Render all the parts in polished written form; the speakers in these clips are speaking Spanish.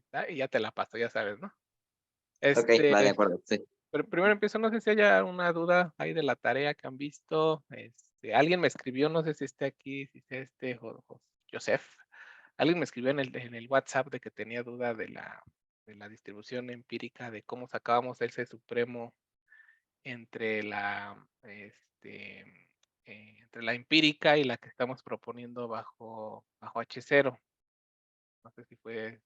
está, y ya te la paso, ya sabes, ¿no? Okey, Este, va, de acuerdo, sí. pero primero empiezo, no sé si haya una duda ahí de la tarea que han visto. Alguien me escribió, no sé si esté aquí, si sea Joseph. Alguien me escribió en el WhatsApp de que tenía duda de la distribución empírica, de cómo sacábamos ese supremo entre entre la empírica y la que estamos proponiendo bajo H0. No sé si fue,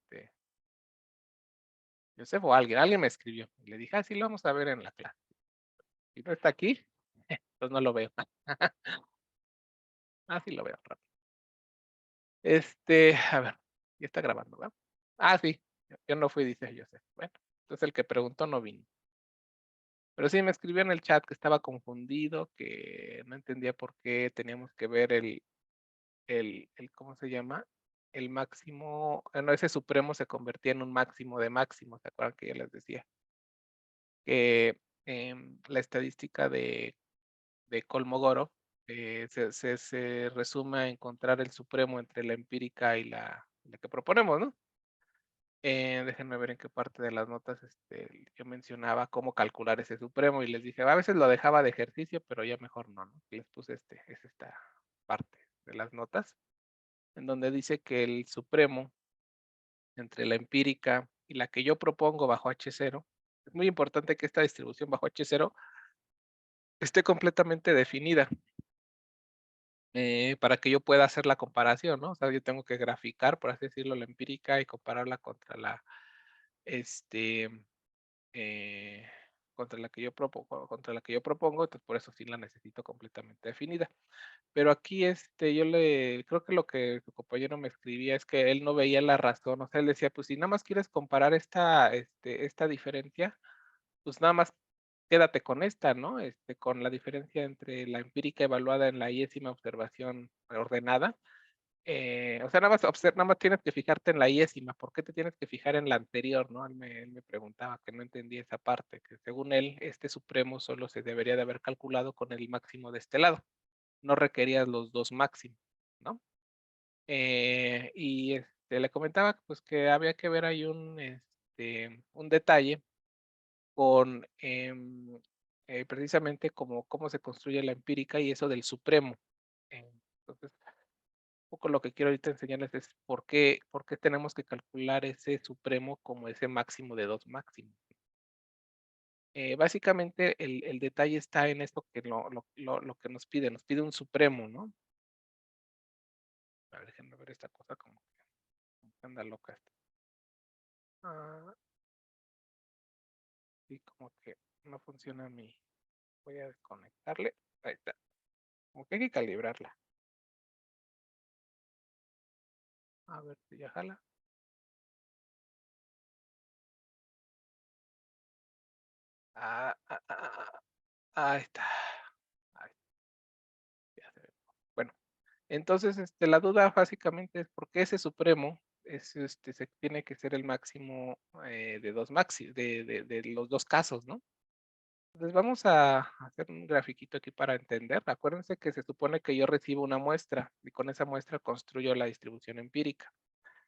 Joseph o alguien me escribió. Y le dije: "Ah, sí, lo vamos a ver en la clase". Si no está aquí, pues no lo veo. Ah, sí lo veo rápido. A ver, ya está grabando, ¿verdad? Ah, sí, yo no fui, dice Joseph. Bueno, entonces el que preguntó no vino. Pero sí me escribió en el chat que estaba confundido, que no entendía por qué teníamos que ver ¿cómo se llama? El máximo, no, ese supremo se convertía en un máximo de máximo, ¿se acuerdan que yo les decía? Que, la estadística de Kolmogorov, se resume a encontrar el supremo entre la empírica y la que proponemos, ¿no? Déjenme ver en qué parte de las notas, yo mencionaba cómo calcular ese supremo y les dije, a veces lo dejaba de ejercicio, pero ya mejor no, ¿no? Y les puse es esta parte de las notas, en donde dice que el supremo entre la empírica y la que yo propongo bajo H0, es muy importante que esta distribución bajo H0 esté completamente definida, para que yo pueda hacer la comparación, ¿no? O sea, yo tengo que graficar, por así decirlo, la empírica y compararla este, eh, contra la que yo propongo, entonces por eso sí la necesito completamente definida. Pero aquí, creo que lo que tu compañero me escribía es que él no veía la razón, o sea, él decía, pues si nada más quieres comparar esta diferencia, pues nada más quédate con esta, ¿no? Con la diferencia entre la empírica evaluada en la iésima observación ordenada. O sea, nada más tienes que fijarte en la iésima, ¿por qué te tienes que fijar en la anterior, no? Él me preguntaba, que no entendía esa parte, que según él, este supremo solo se debería de haber calculado con el máximo de este lado, no requerías los 2 máximos, ¿no? Le comentaba, pues, que había que ver ahí un detalle con, precisamente cómo se construye la empírica y eso del supremo. Entonces, un poco lo que quiero ahorita enseñarles es por qué tenemos que calcular ese supremo como ese máximo de 2 máximos. Básicamente, el detalle está en esto que lo que nos pide un supremo, ¿no? A ver, déjenme ver esta cosa como que anda loca esta. Ah, sí, como que no funciona voy a desconectarle. Ahí está. Como que hay que calibrarla. A ver si ya jala. Ah, ah, ah, ah, ahí está. Ahí, ya se ve. Bueno, entonces, la duda básicamente es por qué ese supremo se tiene que ser el máximo, de 2 de los 2 casos, ¿no? Entonces, vamos a hacer un grafiquito aquí para entender. Acuérdense que se supone que yo recibo una muestra y con esa muestra construyo la distribución empírica.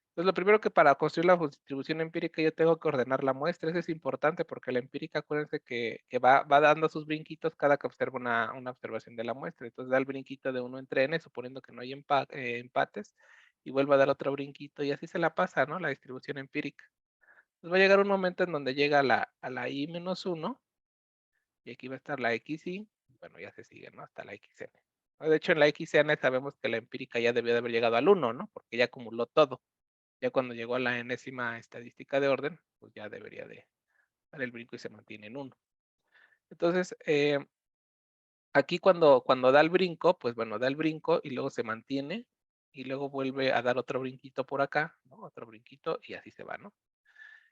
Entonces, lo primero que para construir la distribución empírica yo tengo que ordenar la muestra. Eso es importante porque la empírica, acuérdense que va dando sus brinquitos cada que observa una observación de la muestra. Entonces, da el brinquito de uno entre n, suponiendo que no hay empates, y vuelve a dar otro brinquito y así se la pasa, ¿no? La distribución empírica. Entonces, va a llegar un momento en donde llega a la i-1 y aquí va a estar la xy, bueno, ya se sigue, ¿no? Hasta la xn. De hecho, en la xn sabemos que la empírica ya debió de haber llegado al 1, ¿no? Porque ya acumuló todo. Ya cuando llegó a la enésima estadística de orden, pues ya debería de dar el brinco y se mantiene en 1. Entonces, aquí cuando da el brinco, pues bueno, da el brinco y luego se mantiene y luego vuelve a dar otro brinquito por acá, ¿no? Otro brinquito y así se va, ¿no?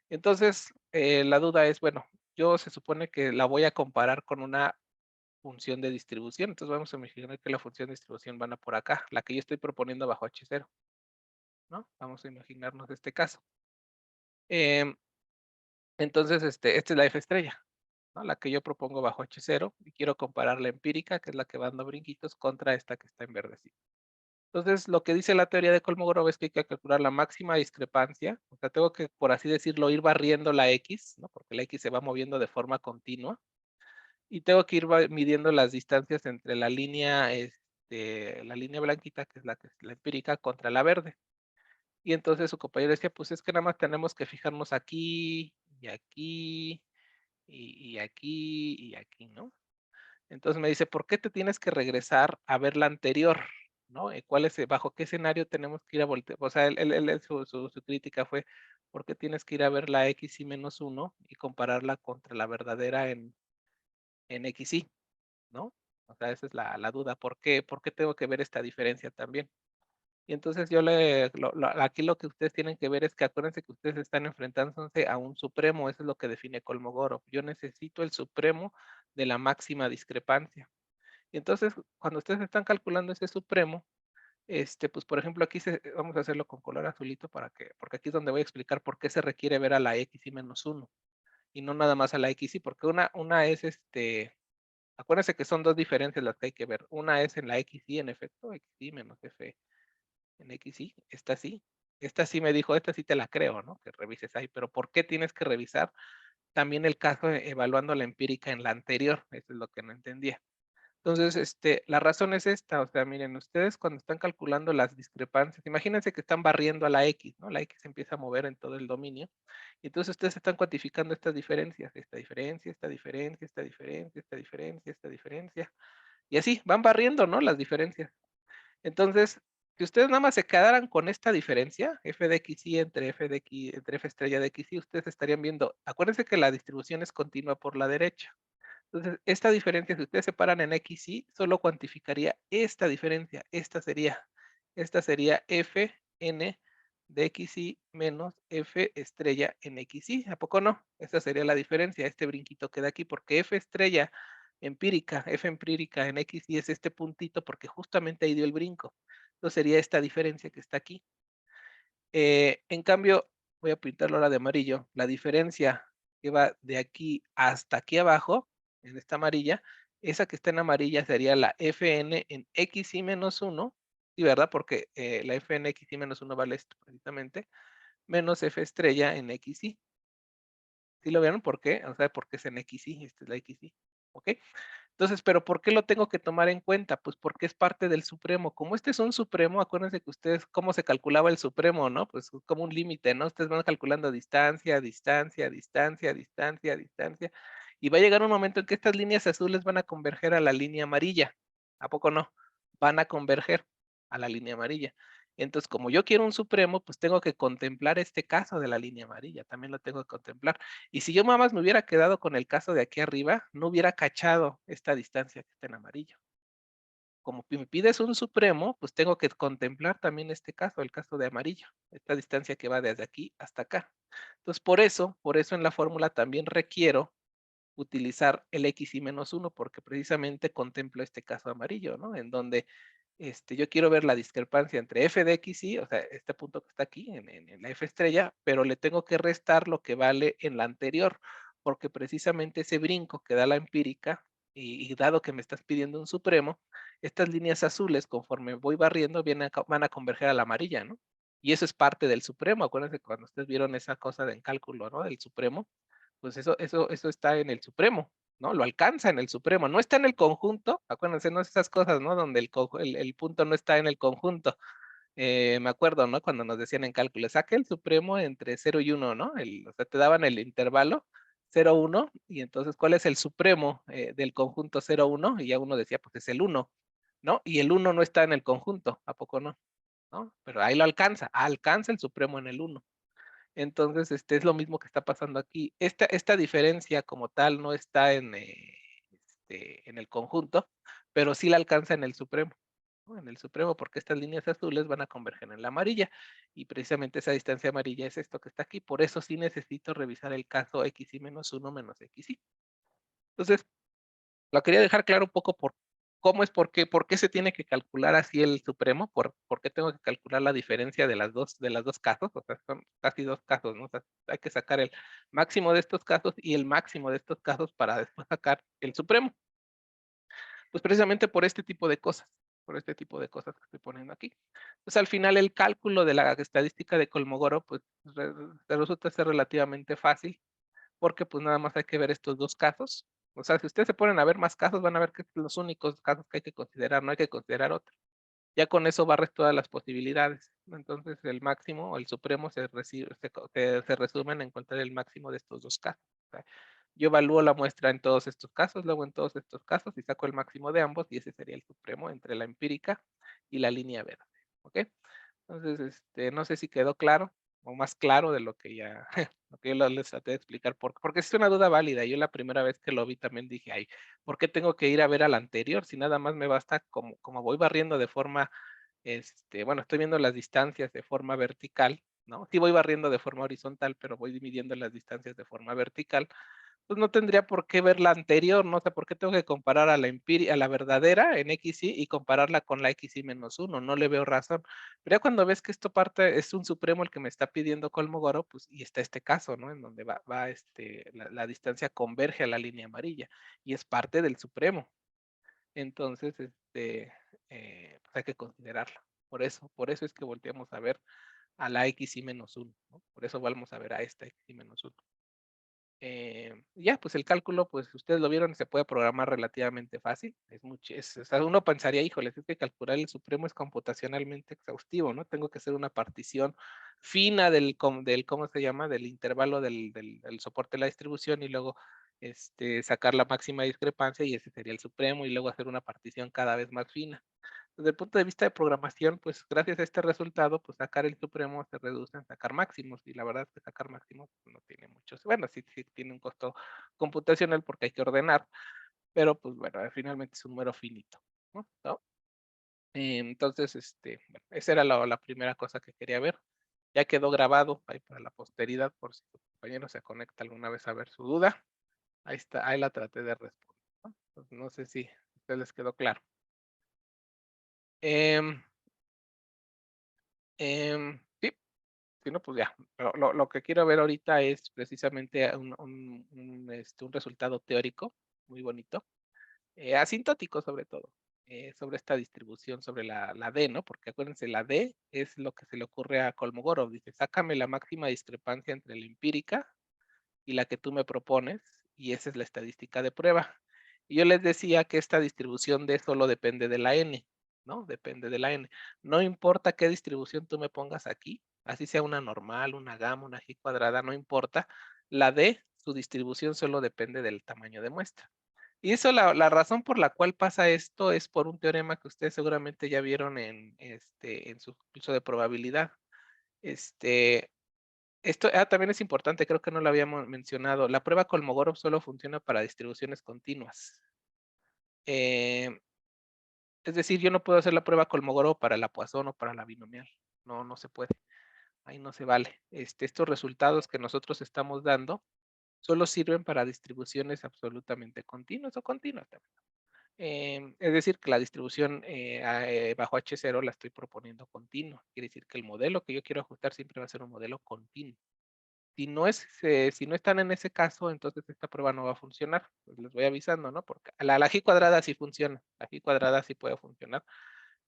Entonces, la duda es, bueno, yo se supone que la voy a comparar con una función de distribución. Entonces vamos a imaginar que la función de distribución van a por acá, la que yo estoy proponiendo bajo H0, ¿no? Vamos a imaginarnos este caso. Em, entonces, esta es la F estrella, ¿no? La que yo propongo bajo H0 y quiero comparar la empírica, que es la que va dando brinquitos, contra esta que está en verdecito. Entonces, lo que dice la teoría de Kolmogorov es que hay que calcular la máxima discrepancia, o sea, tengo que, por así decirlo, ir barriendo la X, ¿no? Porque la X se va moviendo de forma continua, y tengo que ir midiendo las distancias entre la línea blanquita, que es la empírica, contra la verde. Y entonces su compañero decía, pues es que nada más tenemos que fijarnos aquí, y aquí, y aquí, y aquí, ¿no? Entonces me dice, ¿por qué te tienes que regresar a ver la anterior? ¿No? ¿Cuál es, bajo qué escenario tenemos que ir a voltear? O sea, su crítica fue, ¿por qué tienes que ir a ver la x y menos uno y compararla contra la verdadera en x y, ¿no? O sea, esa es la duda. ¿Por qué tengo que ver esta diferencia también? Y entonces yo aquí lo que ustedes tienen que ver es que acuérdense que ustedes están enfrentándose a un supremo, eso es lo que define Kolmogorov. Yo necesito el supremo de la máxima discrepancia. Y entonces, cuando ustedes están calculando ese supremo, pues por ejemplo, vamos a hacerlo con color azulito porque aquí es donde voy a explicar por qué se requiere ver a la x y menos uno y no nada más a la x y, porque una es acuérdense que son dos diferencias las que hay que ver. Una es en la x y, en efecto, x y menos f en x y, esta sí. Esta sí me dijo, esta sí te la creo, ¿no? Que revises ahí, pero ¿por qué tienes que revisar también el caso evaluando la empírica en la anterior? Eso es lo que no entendía. Entonces, la razón es esta, o sea, miren, ustedes cuando están calculando las discrepancias, imagínense que están barriendo a la X, ¿no? La X se empieza a mover en todo el dominio, y entonces ustedes están cuantificando estas diferencias, esta diferencia, esta diferencia, esta diferencia, esta diferencia, esta diferencia, y así, van barriendo, ¿no? Las diferencias. Entonces, si ustedes nada más se quedaran con esta diferencia, f de x y entre f de x, entre f estrella de x y, ustedes estarían viendo, acuérdense que la distribución es continua por la derecha. Entonces, esta diferencia, si ustedes separan en x y, solo cuantificaría esta diferencia. Esta sería f n de x y menos f estrella en x y. ¿A poco no? Esa sería la diferencia. Este brinquito queda aquí porque f estrella empírica, f empírica en x y es este puntito porque justamente ahí dio el brinco. Entonces sería esta diferencia que está aquí. En cambio, voy a pintarlo ahora de amarillo. La diferencia que va de aquí hasta aquí abajo, en esta amarilla, esa que está en amarilla sería la Fn en x y menos 1, ¿sí, verdad? Porque la Fn x y menos 1 vale esto precisamente, menos F estrella en x y. ¿Sí lo vieron? ¿Por qué? O sea, porque es en x y, esta es la x y. ¿Ok? Entonces, ¿pero por qué lo tengo que tomar en cuenta? Pues porque es parte del supremo. Como este es un supremo, acuérdense que ustedes, ¿cómo se calculaba el supremo, no? Pues como un límite, ¿no? Ustedes van calculando distancia, distancia, distancia, distancia, distancia. Y va a llegar un momento en que estas líneas azules van a converger a la línea amarilla. ¿A poco no? Van a converger a la línea amarilla. Entonces, como yo quiero un supremo, pues tengo que contemplar este caso de la línea amarilla. También lo tengo que contemplar. Y si yo nada más me hubiera quedado con el caso de aquí arriba, no hubiera cachado esta distancia que está en amarillo. Como me pides un supremo, pues tengo que contemplar también este caso, el caso de amarillo, esta distancia que va desde aquí hasta acá. Entonces, por eso en la fórmula también requiero utilizar el x y menos 1, porque precisamente contemplo este caso amarillo, ¿no? En donde yo quiero ver la discrepancia entre f de x y, o sea, este punto que está aquí en la f estrella, pero le tengo que restar lo que vale en la anterior, porque precisamente ese brinco que da la empírica, y dado que me estás pidiendo un supremo, estas líneas azules, conforme voy barriendo, van a converger a la amarilla, ¿no? Y eso es parte del supremo. Acuérdense cuando ustedes vieron esa cosa en cálculo, ¿no? Del supremo, pues eso está en el supremo, ¿no? Lo alcanza en el supremo, no está en el conjunto, acuérdense, no es esas cosas, ¿no? Donde el punto no está en el conjunto. Me acuerdo, ¿no? Cuando nos decían en cálculo, saca el supremo entre 0 y 1, ¿no? O sea, te daban el intervalo 0, 1, y entonces, ¿cuál es el supremo del conjunto 0, 1? Y ya uno decía, pues es el 1, ¿no? Y el 1 no está en el conjunto, ¿a poco no? ¿No? Pero ahí lo alcanza el supremo en el 1. Entonces, es lo mismo que está pasando aquí. Esta diferencia como tal no está en el conjunto, pero sí la alcanza en el supremo, ¿no? En el supremo, porque estas líneas azules van a converger en la amarilla, y precisamente esa distancia amarilla es esto que está aquí. Por eso sí necesito revisar el caso x y menos 1 menos x y. Entonces, lo quería dejar claro un poco por cómo es, por qué se tiene que calcular así el supremo, por qué tengo que calcular la diferencia de las dos casos, o sea, son casi dos casos, ¿no? O sea, hay que sacar el máximo de estos casos y el máximo de estos casos para después sacar el supremo. Pues precisamente por este tipo de cosas. por este tipo de cosas que estoy poniendo aquí. Pues al final el cálculo de la estadística de Kolmogorov, pues resulta ser relativamente fácil, porque pues nada más hay que ver estos 2 casos. O sea, si ustedes se ponen a ver más casos, van a ver que son los únicos casos que hay que considerar, no hay que considerar otros. Ya con eso barres todas las posibilidades. Entonces el máximo o el supremo se resume en encontrar el máximo de estos 2 casos. O sea, yo evalúo la muestra en todos estos casos, luego en todos estos casos y saco el máximo de ambos y ese sería el supremo entre la empírica y la línea verde. ¿Ok? Entonces, no sé si quedó claro o más claro de lo que ya, lo que yo les traté de explicar, porque es una duda válida. Yo la primera vez que lo vi también dije, ay, ¿por qué tengo que ir a ver al anterior? Si nada más me basta como voy barriendo de forma, bueno, estoy viendo las distancias de forma vertical, ¿no? Sí voy barriendo de forma horizontal, pero voy dividiendo las distancias de forma vertical, pues no tendría por qué ver la anterior, no sé por qué tengo que comparar a a la verdadera en XY y compararla con la XY menos 1, no le veo razón. Pero ya cuando ves que esto parte, es un supremo el que me está pidiendo Kolmogorov, pues y está este caso, ¿no? En donde va la distancia converge a la línea amarilla y es parte del supremo. Entonces, pues hay que considerarlo. Por eso es que volteamos a ver a la XY menos 1, ¿no? Por eso vamos a ver a esta XY menos 1. Ya, pues el cálculo, pues ustedes lo vieron, se puede programar relativamente fácil. O sea, uno pensaría, híjole, es que calcular el supremo es computacionalmente exhaustivo, ¿no? Tengo que hacer una partición fina del ¿cómo se llama? Del intervalo del soporte de la distribución y luego sacar la máxima discrepancia y ese sería el supremo y luego hacer una partición cada vez más fina. Desde el punto de vista de programación, pues gracias a este resultado, pues sacar el supremo se reduce en sacar máximos y la verdad es que sacar máximos pues, no tiene muchos, bueno, sí tiene un costo computacional porque hay que ordenar, pero pues bueno, finalmente es un número finito, ¿no? ¿No? Entonces, bueno, esa era la primera cosa que quería ver. Ya quedó grabado ahí para la posteridad por si tu compañero se conecta alguna vez a ver su duda. Ahí está, ahí la traté de responder, ¿no? Entonces, no sé si a ustedes les quedó claro. Em, sí, si no, pues ya. Lo que quiero ver ahorita es precisamente un resultado teórico muy bonito, asintótico sobre todo, sobre esta distribución, sobre la D, ¿no? Porque acuérdense, la D es lo que se le ocurre a Kolmogorov. Dice, sácame la máxima discrepancia entre la empírica y la que tú me propones, y esa es la estadística de prueba. Y yo les decía que esta distribución D solo depende de la N, ¿no? Depende de la N. No importa qué distribución tú me pongas aquí, así sea una normal, una gamma, una G cuadrada, no importa. La D, su distribución solo depende del tamaño de muestra. Y eso, la razón por la cual pasa esto es por un teorema que ustedes seguramente ya vieron en su curso de probabilidad. Este, Esto también es importante, creo que no lo habíamos mencionado. La prueba Kolmogorov solo funciona para distribuciones continuas. Eh, es decir, yo no puedo hacer la prueba Kolmogorov para la Poisson o para la binomial. No, no se puede. Ahí no se vale. Estos resultados que nosotros estamos dando solo sirven para distribuciones absolutamente continuas o continuas también. Es decir, que la distribución bajo H0 la estoy proponiendo continua. Quiere decir que el modelo que yo quiero ajustar siempre va a ser un modelo continuo. Si no están en ese caso, entonces esta prueba no va a funcionar. Pues les voy avisando, ¿no? Porque la G cuadrada sí funciona. La G cuadrada sí puede funcionar.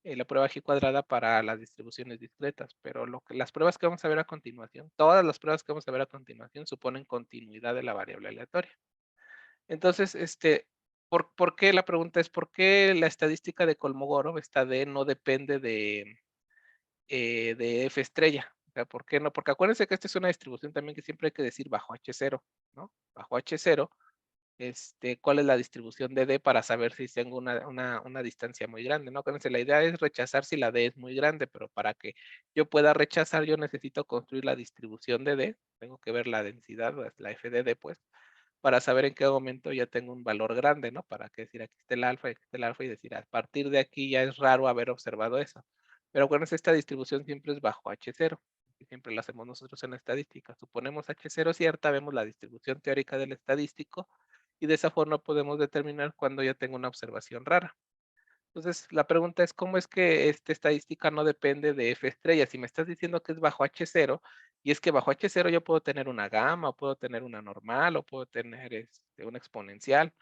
La prueba G cuadrada para las distribuciones discretas, pero las pruebas que vamos a ver a continuación, todas las pruebas que vamos a ver a continuación suponen continuidad de la variable aleatoria. Entonces, ¿por qué? La pregunta es, ¿por qué la estadística de Kolmogorov, esta D, no depende de F estrella? O sea, ¿por qué no? Porque acuérdense que esta es una distribución también que siempre hay que decir bajo H0, ¿no? Bajo H0, ¿cuál es la distribución de D para saber si tengo una distancia muy grande, ¿no? Acuérdense, la idea es rechazar si la D es muy grande, pero para que yo pueda rechazar, yo necesito construir la distribución de D, tengo que ver la densidad, la F de D, pues, para saber en qué momento ya tengo un valor grande, ¿no? Para que decir aquí está el alfa, aquí está el alfa y decir a partir de aquí ya es raro haber observado eso. Pero acuérdense, esta distribución siempre es bajo H0, y siempre la hacemos nosotros en estadística. Suponemos H0 cierta, vemos la distribución teórica del estadístico y de esa forma podemos determinar cuando ya tengo una observación rara. Entonces, la pregunta es, ¿cómo es que esta estadística no depende de F estrella? Si me estás diciendo que es bajo H0, y es que bajo H0 yo puedo tener una gamma, o puedo tener una normal, o puedo tener una exponencial.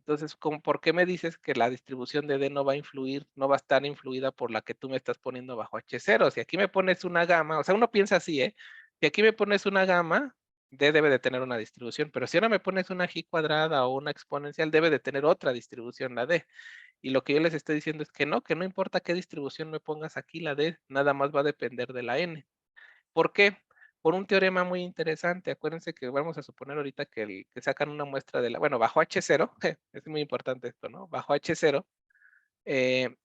Entonces, ¿por qué me dices que la distribución de D no va a influir, no va a estar influida por la que tú me estás poniendo bajo H0? Si aquí me pones una gama, o sea, uno piensa así, ¿eh? Si aquí me pones una gama, D debe de tener una distribución, pero si ahora me pones una G cuadrada o una exponencial, debe de tener otra distribución, la D. Y lo que yo les estoy diciendo es que no importa qué distribución me pongas aquí, la D nada más va a depender de la N. ¿Por qué? Por un teorema muy interesante. Acuérdense que vamos a suponer ahorita que sacan una muestra de la, bueno, bajo H0, es muy importante esto, ¿no? Bajo H0,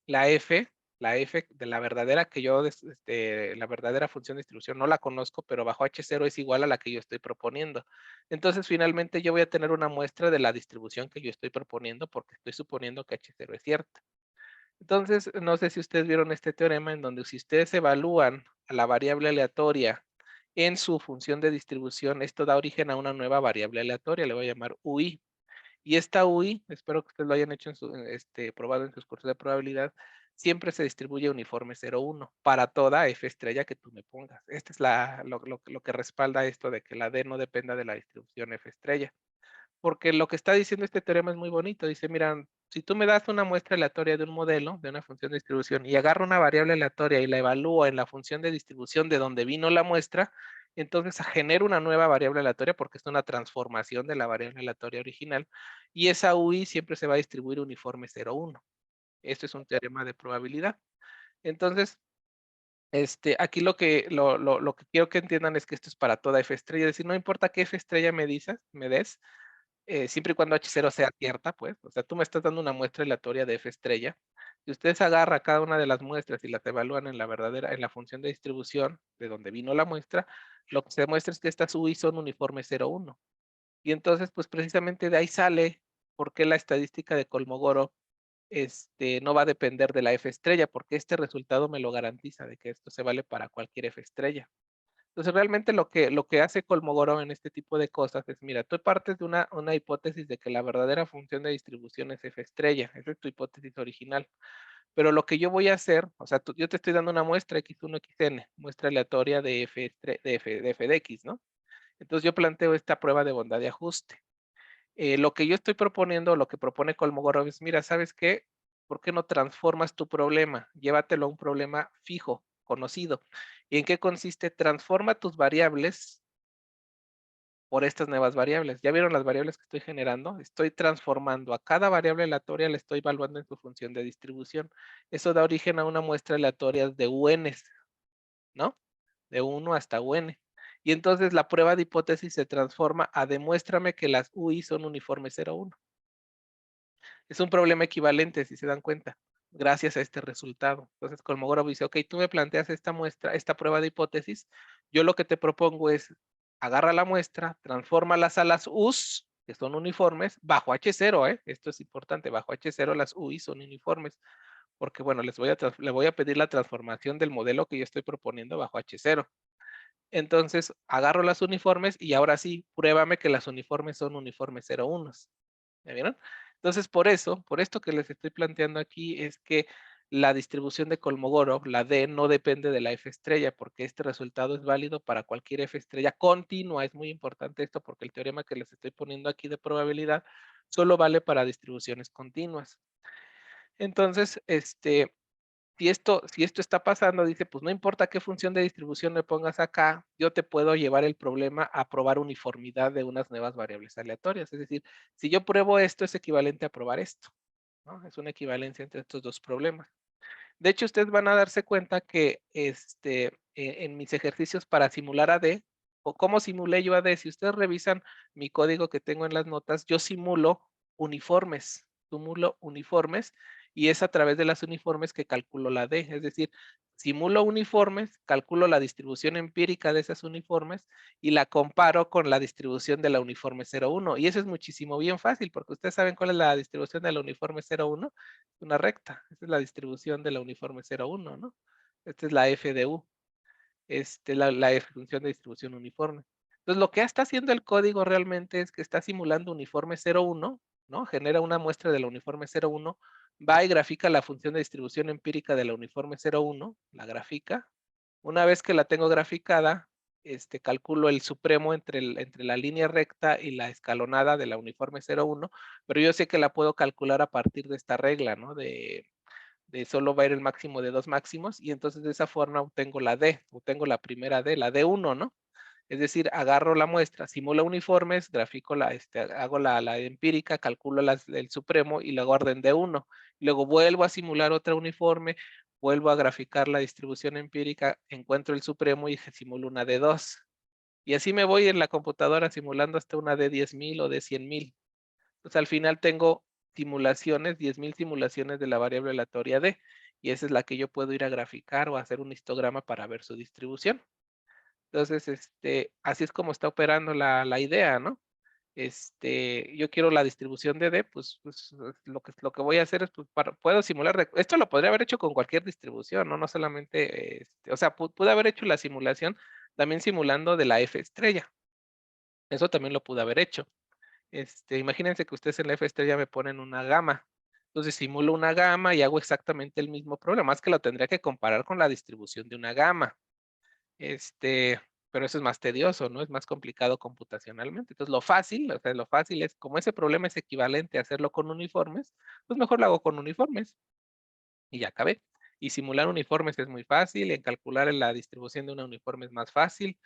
la F de la verdadera que yo, la verdadera función de distribución no la conozco, pero bajo H0 es igual a la que yo estoy proponiendo. Entonces, finalmente yo voy a tener una muestra de la distribución que yo estoy proponiendo porque estoy suponiendo que H0 es cierta. Entonces, no sé si ustedes vieron este teorema en donde si ustedes evalúan a la variable aleatoria en su función de distribución, esto da origen a una nueva variable aleatoria, le voy a llamar UI. Y esta UI, espero que ustedes lo hayan hecho probado en sus cursos de probabilidad, siempre se distribuye uniforme 0,1 para toda F estrella que tú me pongas. Esta es lo que respalda esto de que la D no dependa de la distribución F estrella. Porque lo que está diciendo este teorema es muy bonito. Dice, mira, si tú me das una muestra aleatoria de un modelo, de una función de distribución, y agarro una variable aleatoria y la evalúo en la función de distribución de donde vino la muestra, entonces genero una nueva variable aleatoria porque es una transformación de la variable aleatoria original, y esa UI siempre se va a distribuir uniforme 0,1. Esto es un teorema de probabilidad. Entonces, aquí lo que quiero que entiendan es que esto es para toda F estrella. Es decir, no importa qué F estrella me des, siempre y cuando H0 sea cierta, pues, o sea, tú me estás dando una muestra aleatoria de F estrella. Si ustedes agarran cada una de las muestras y las evalúan en la verdadera, en la función de distribución de donde vino la muestra, lo que se demuestra es que estas UI son uniformes 0,1. Y entonces, pues precisamente de ahí sale por qué la estadística de Kolmogorov no va a depender de la F estrella, porque este resultado me lo garantiza de que esto se vale para cualquier F estrella. Entonces, realmente lo que hace Kolmogorov en este tipo de cosas es, mira, tú partes de una hipótesis de que la verdadera función de distribución es F estrella, esa es tu hipótesis original. Pero lo que yo voy a hacer, o sea, yo te estoy dando una muestra X1, Xn, muestra aleatoria de F de X, ¿no? Entonces yo planteo esta prueba de bondad de ajuste. Lo que yo estoy proponiendo, lo que propone Kolmogorov es, mira, ¿sabes qué? ¿Por qué no transformas tu problema? Llévatelo a un problema fijo, conocido. ¿Y en qué consiste? Transforma tus variables por estas nuevas variables. ¿Ya vieron las variables que estoy generando? Estoy transformando a cada variable aleatoria, la estoy evaluando en su función de distribución. Eso da origen a una muestra aleatoria de UNs, ¿no? De 1 hasta UN. Y entonces la prueba de hipótesis se transforma a demuéstrame que las UI son uniformes 0,1. Es un problema equivalente, si se dan cuenta, gracias a este resultado. Entonces, Kolmogorov dice, ok, tú me planteas esta muestra, esta prueba de hipótesis, yo lo que te propongo es, agarra la muestra, transfórmalas a las U's, que son uniformes, bajo H0, esto es importante, bajo H0 las UI son uniformes, porque bueno, le voy a pedir la transformación del modelo que yo estoy proponiendo bajo H0. Entonces, agarro las uniformes y ahora sí, pruébame que las uniformes son uniformes 0,1. ¿Ya vieron? Entonces, por esto que les estoy planteando aquí es que la distribución de Kolmogorov, la D, no depende de la F estrella, porque este resultado es válido para cualquier F estrella continua. Es muy importante esto porque el teorema que les estoy poniendo aquí de probabilidad solo vale para distribuciones continuas. Entonces, si esto está pasando, dice, pues no importa qué función de distribución me pongas acá, yo te puedo llevar el problema a probar uniformidad de unas nuevas variables aleatorias. Es decir, si yo pruebo esto, es equivalente a probar esto, ¿no? Es una equivalencia entre estos dos problemas. De hecho, ustedes van a darse cuenta que en mis ejercicios para simular a D, o cómo simulé yo a D, si ustedes revisan mi código que tengo en las notas, yo simulo uniformes, y es a través de las uniformes que calculo la D. Es decir, simulo uniformes, calculo la distribución empírica de esas uniformes y la comparo con la distribución de la uniforme 0,1. Y eso es muchísimo bien fácil, porque ustedes saben cuál es la distribución de la uniforme 0,1. Una recta. Esta es la distribución de la uniforme 0,1, ¿no? Esta es la F de U. La F función de distribución uniforme. Entonces, lo que está haciendo el código realmente es que está simulando uniforme 0,1, ¿no? Genera una muestra de la uniforme 0,1, va y grafica la función de distribución empírica de la uniforme 0,1, la grafica. Una vez que la tengo graficada, calculo el supremo entre la línea recta y la escalonada de la uniforme 01, pero yo sé que la puedo calcular a partir de esta regla, ¿no? De solo va a ir el máximo de 2 máximos, y entonces de esa forma obtengo la D, obtengo la primera D, la D1, ¿no? Es decir, agarro la muestra, simulo uniformes, grafico hago la empírica, calculo el supremo y la guardo en D1. Luego vuelvo a simular otra uniforme, vuelvo a graficar la distribución empírica, encuentro el supremo y simulo una D2. Y así me voy en la computadora simulando hasta una D10,000 o D100,000. Entonces al final tengo simulaciones, 10,000 simulaciones de la variable aleatoria D, y esa es la que yo puedo ir a graficar o hacer un histograma para ver su distribución. Entonces, así es como está operando la idea, ¿no? Yo quiero la distribución de D, pues lo que voy a hacer es, pues, puedo simular, esto lo podría haber hecho con cualquier distribución, ¿no? No solamente, o sea, pude haber hecho la simulación también simulando de la F estrella. Eso también lo pude haber hecho. Imagínense que ustedes en la F estrella me ponen una gama. Entonces simulo una gama y hago exactamente el mismo problema, más que lo tendría que comparar con la distribución de una gama. Pero eso es más tedioso, ¿no? Es más complicado computacionalmente. Entonces, lo fácil, o sea, lo fácil es, como ese problema es equivalente a hacerlo con uniformes, pues mejor lo hago con uniformes y ya acabé. Y simular uniformes es muy fácil, en calcular la distribución de una uniforme es más fácil,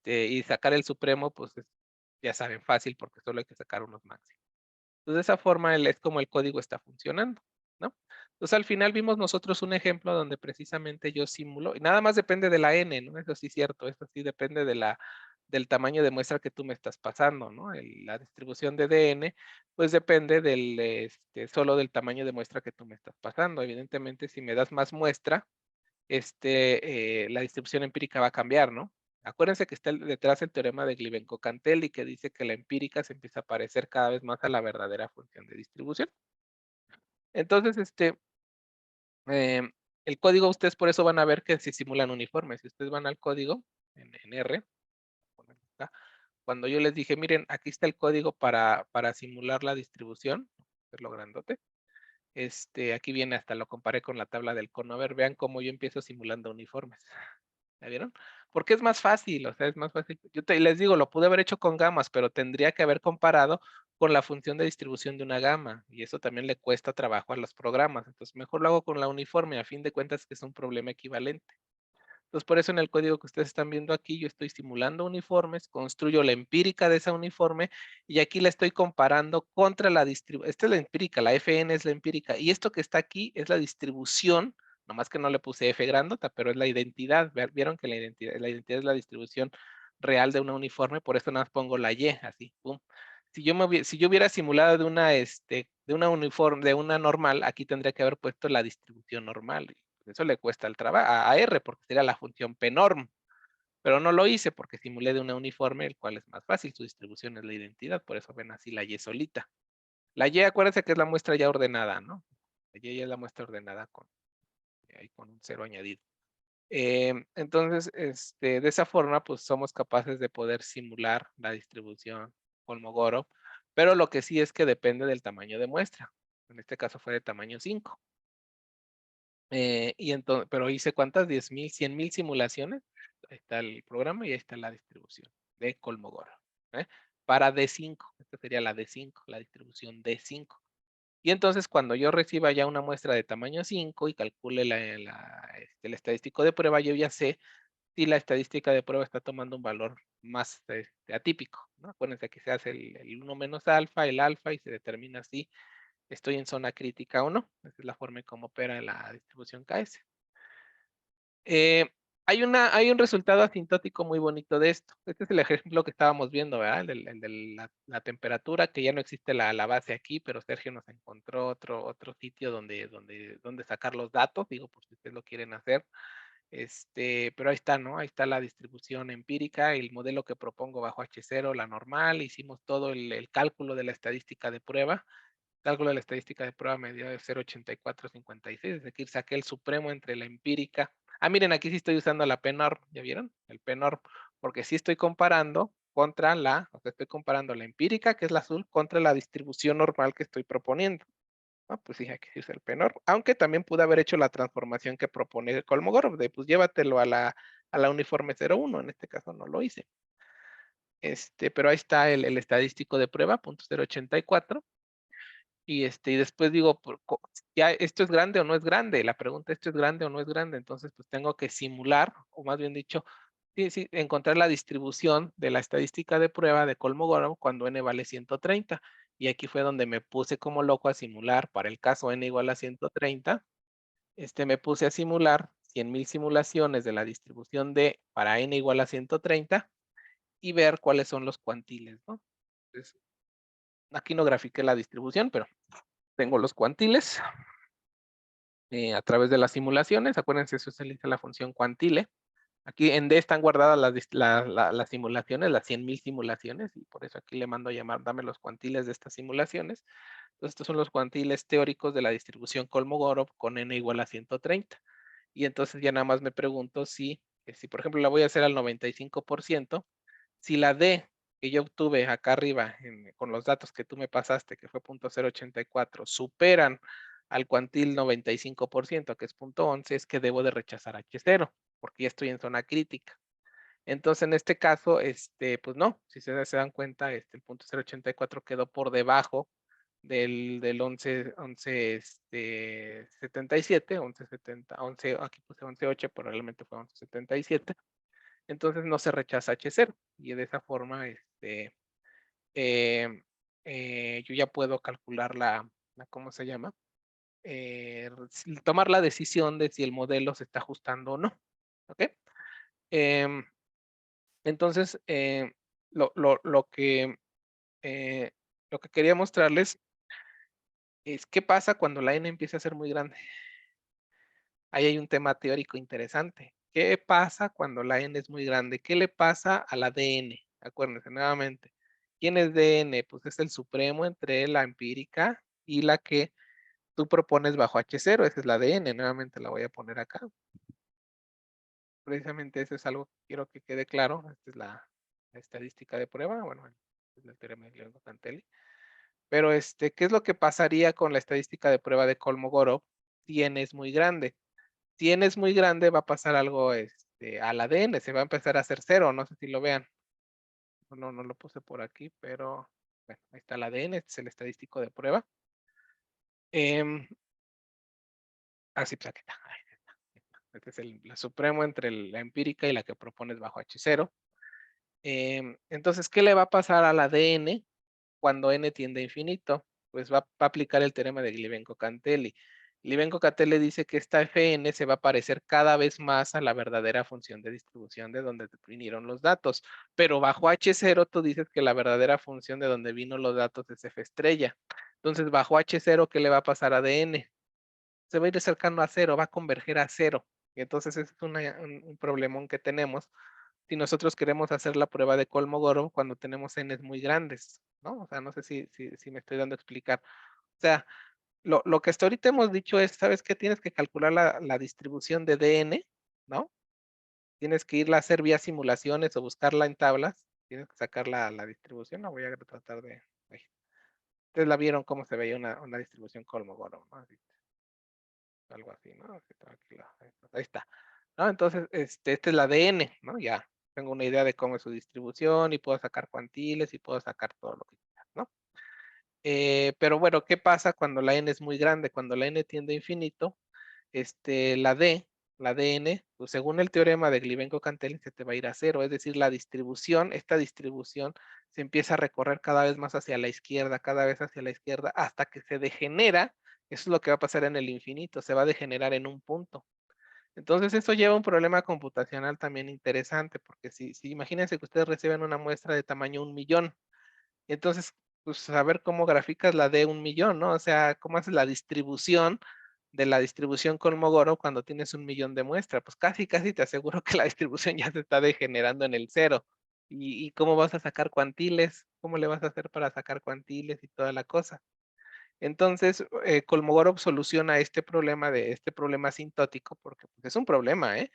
y sacar el supremo, pues ya saben, fácil porque solo hay que sacar unos máximos. Entonces, de esa forma es como el código está funcionando, ¿no? Entonces, al final vimos nosotros un ejemplo donde precisamente yo simulo, y nada más depende de la n, ¿no? Eso sí es cierto, eso sí depende del tamaño de muestra que tú me estás pasando, ¿no? La distribución de dn, pues depende solo del tamaño de muestra que tú me estás pasando. Evidentemente, si me das más muestra, la distribución empírica va a cambiar, ¿no? Acuérdense que está detrás el teorema de Glibenko-Cantelli, que dice que la empírica se empieza a parecer cada vez más a la verdadera función de distribución. Entonces, em, el código, ustedes por eso van a ver que se simulan uniformes. Si ustedes van al código, en R, cuando yo les dije, miren, aquí está el código para simular la distribución, hacerlo grandote. Aquí viene, hasta lo comparé con la tabla del cono. A ver, vean cómo yo empiezo simulando uniformes. ¿Ya vieron? Porque es más fácil, o sea, es más fácil. Les digo, lo pude haber hecho con gamas, pero tendría que haber comparado con la función de distribución de una gama, y eso también le cuesta trabajo a los programas. Entonces, mejor lo hago con la uniforme, a fin de cuentas que es un problema equivalente. Entonces, por eso en el código que ustedes están viendo aquí, yo estoy simulando uniformes, construyo la empírica de esa uniforme, y aquí la estoy comparando contra la distribución. Esta es la empírica, la Fn es la empírica, y esto que está aquí es la distribución, nomás que no le puse F grandota, pero es la identidad. Vieron que la identidad es la distribución real de una uniforme, por eso nada más pongo la Y, así, pum. Si yo hubiera simulado de una uniforme, de una normal, aquí tendría que haber puesto la distribución normal. Eso le cuesta el trabajo a R, porque sería la función pnorm, pero no lo hice porque simulé de una uniforme, el cual es más fácil, su distribución es la identidad, por eso ven así la Y solita. La Y, acuérdense que es la muestra ya ordenada, ¿no? La Y ya es la muestra ordenada con un cero añadido. Entonces, de esa forma, pues somos capaces de poder simular la distribución Kolmogorov, pero lo que sí es que depende del tamaño de muestra. En este caso fue de tamaño 5. Pero hice ¿cuántas? 10,000, 100,000 simulaciones. Ahí está el programa y ahí está la distribución de Kolmogorov. ¿eh? Para D5, esta sería la D5, la distribución D5. Y entonces cuando yo reciba ya una muestra de tamaño 5 y calcule el estadístico de prueba, yo ya sé si la estadística de prueba está tomando un valor más atípico, ¿no? Acuérdense que se hace el 1 menos alfa, el alfa, y se determina si estoy en zona crítica o no. Esa es la forma en cómo opera la distribución KS. Eh, hay un resultado asintótico muy bonito de esto. Este es el ejemplo que estábamos viendo, ¿verdad? El de la temperatura, que ya no existe la base aquí, pero Sergio nos encontró otro sitio donde sacar los datos, digo, por si ustedes lo quieren hacer. Pero ahí está, ¿no? Ahí está la distribución empírica, el modelo que propongo bajo H0, la normal. Hicimos todo el cálculo de la estadística de prueba. Cálculo de la estadística de prueba me dio de 0,8456, es decir, saqué el supremo entre la empírica. Miren, aquí sí estoy usando la PNORM, ¿ya vieron? El PNORM, porque sí estoy comparando o sea, estoy comparando la empírica, que es la azul, contra la distribución normal que estoy proponiendo. Pues sí, aquí sí usa el PNORM, aunque también pude haber hecho la transformación que propone Kolmogorov, de pues llévatelo a la a la uniforme 0,1, en este caso no lo hice. Pero ahí está el estadístico de prueba, 0.084. Y después digo, ya esto es grande o no es grande. La pregunta, ¿esto es grande o no es grande? Entonces, pues tengo que simular, o más bien dicho, sí, encontrar la distribución de la estadística de prueba de Kolmogorov cuando n vale 130. Y aquí fue donde me puse como loco a simular, para el caso n igual a 130, me puse a simular 100,000 simulaciones de la distribución de para n igual a 130 y ver cuáles son los cuantiles, ¿no? Entonces, aquí no grafiqué la distribución, pero tengo los cuantiles a través de las simulaciones. Acuérdense, se utiliza la función cuantile. Aquí en D están guardadas las simulaciones, las 100,000 simulaciones, y por eso aquí le mando a llamar, dame los cuantiles de estas simulaciones. Entonces, estos son los cuantiles teóricos de la distribución Kolmogorov con n igual a 130. Y entonces ya nada más me pregunto si por ejemplo la voy a hacer al 95%, si la D que yo obtuve acá arriba con los datos que tú me pasaste, que fue 0.084, superan al cuantil 95%, que es 0.11, es que debo de rechazar H0, porque ya estoy en zona crítica. Entonces, en este caso, pues no, si se dan cuenta, el 0.084 quedó por debajo del 1177, 1170, 11, aquí puse 11.8, pero realmente fue 1177. Entonces no se rechaza H0 y de esa forma yo ya puedo calcular ¿cómo se llama? Tomar la decisión de si el modelo se está ajustando o no. ¿Ok? Em, entonces, eh, lo que quería mostrarles es qué pasa cuando la n empieza a ser muy grande. Ahí hay un tema teórico interesante. ¿Qué pasa cuando la n es muy grande? ¿Qué le pasa a la dn? Acuérdense nuevamente. ¿Quién es dn? Pues es el supremo entre la empírica y la que tú propones bajo H0. Esa es la dn. Nuevamente la voy a poner acá. Precisamente eso es algo que quiero que quede claro. Esta es la estadística de prueba. Bueno, es el teorema de Leonardo-Cantelli. Pero ¿qué es lo que pasaría con la estadística de prueba de Kolmogorov si n es muy grande? Si n es muy grande, va a pasar algo al ADN, se va a empezar a hacer cero, no sé si lo vean. No lo puse por aquí, pero bueno, ahí está el ADN, este es el estadístico de prueba. Así, pues aquí está. Este es el supremo entre la empírica y la que propones bajo H0. Entonces, ¿qué le va a pasar al ADN cuando n tiende a infinito? Pues va a aplicar el teorema de Glibenko-Cantelli. Glibenko-Cantelli dice que esta Fn se va a parecer cada vez más a la verdadera función de distribución de donde vinieron los datos. Pero bajo H0 tú dices que la verdadera función de donde vino los datos es F estrella. Entonces, bajo H0, ¿qué le va a pasar a dn? Se va a ir acercando a cero, va a converger a cero. Y entonces ese es un problemón que tenemos si nosotros queremos hacer la prueba de Kolmogorov cuando tenemos n's muy grandes, ¿no? O sea, no sé si me estoy dando a explicar. O sea, lo que hasta ahorita hemos dicho es, ¿sabes qué? Tienes que calcular la distribución de dn, ¿no? Tienes que irla a hacer vía simulaciones o buscarla en tablas. Tienes que sacar la distribución. La voy a tratar de... Ay. Ustedes la vieron cómo se veía una distribución Kolmogorov, ¿no? Algo así, ¿no? Ahí está. ¿No? Entonces, esta es la ADN, ¿no? Ya tengo una idea de cómo es su distribución y puedo sacar cuantiles y puedo sacar todo lo que quiera, ¿no? Pero bueno, ¿qué pasa cuando la n es muy grande? Cuando la n tiende a infinito, la dn, pues según el teorema de Glibenko-Cantelli, se te va a ir a cero, es decir, esta distribución se empieza a recorrer cada vez más hacia la izquierda, cada vez hacia la izquierda, hasta que se degenera. Eso es lo que va a pasar en el infinito, se va a degenerar en un punto. Entonces, eso lleva a un problema computacional también interesante, porque si imagínense que ustedes reciben una muestra de tamaño 1,000,000, entonces, pues saber cómo graficas la de 1,000,000, ¿no? O sea, cómo haces la distribución de la distribución Kolmogorov cuando tienes 1,000,000 de muestra. Pues casi te aseguro que la distribución ya se está degenerando en el cero. ¿Y cómo vas a sacar cuantiles? ¿Cómo le vas a hacer para sacar cuantiles y toda la cosa? Entonces, Kolmogorov soluciona este problema asintótico, porque pues, es un problema, ¿eh?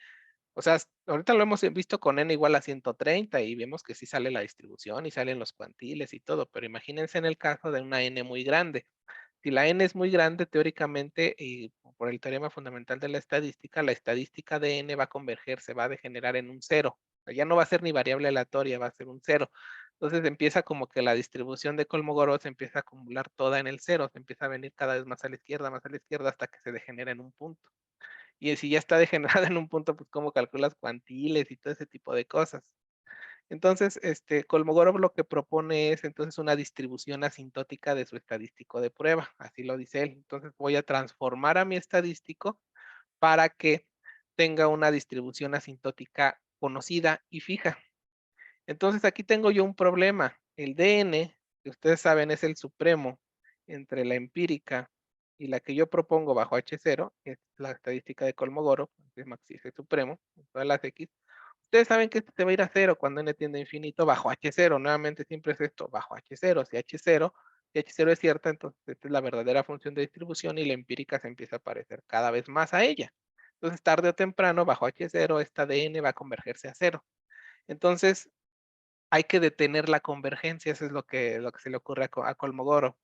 O sea, ahorita lo hemos visto con n igual a 130 y vemos que sí sale la distribución y salen los cuantiles y todo, pero imagínense en el caso de una n muy grande. Si la n es muy grande, teóricamente, y por el teorema fundamental de la estadística de n va a converger, se va a degenerar en un cero. O sea, ya no va a ser ni variable aleatoria, va a ser un cero. Entonces empieza como que la distribución de Kolmogorov se empieza a acumular toda en el cero, se empieza a venir cada vez más a la izquierda hasta que se degenera en un punto. Y si ya está degenerada en un punto, pues cómo calculas cuantiles y todo ese tipo de cosas. Entonces, Kolmogorov lo que propone es entonces una distribución asintótica de su estadístico de prueba, así lo dice él. Entonces voy a transformar a mi estadístico para que tenga una distribución asintótica conocida y fija. Entonces aquí tengo yo un problema. El DN, que ustedes saben es el supremo entre la empírica y la que yo propongo bajo H0, que es la estadística de Kolmogorov, que es el supremo, en todas las X. Ustedes saben que esto se va a ir a cero cuando n tiende a infinito bajo H0. Nuevamente siempre es esto, bajo H0. Si H0 es cierta, entonces esta es la verdadera función de distribución y la empírica se empieza a parecer cada vez más a ella. Entonces, tarde o temprano, bajo H0, esta DN va a convergerse a cero. Entonces, hay que detener la convergencia, eso es lo que se le ocurre a Kolmogorov.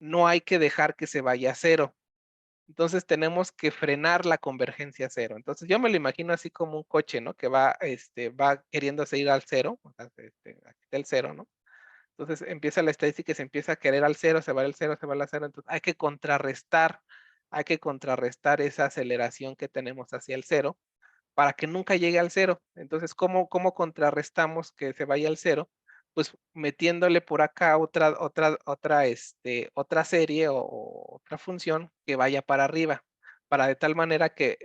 No hay que dejar que se vaya a cero. Entonces tenemos que frenar la convergencia a cero. Entonces yo me lo imagino así como un coche, ¿no? Que va queriéndose ir al cero, o sea, aquí está el cero, ¿no? Entonces empieza la estadística y se empieza a querer al cero, se va al cero, se va al cero. Entonces hay que contrarrestar esa aceleración que tenemos hacia el cero para que nunca llegue al cero. Entonces, ¿cómo contrarrestamos que se vaya al cero? Pues metiéndole por acá otra serie o otra función que vaya para arriba, para de tal manera que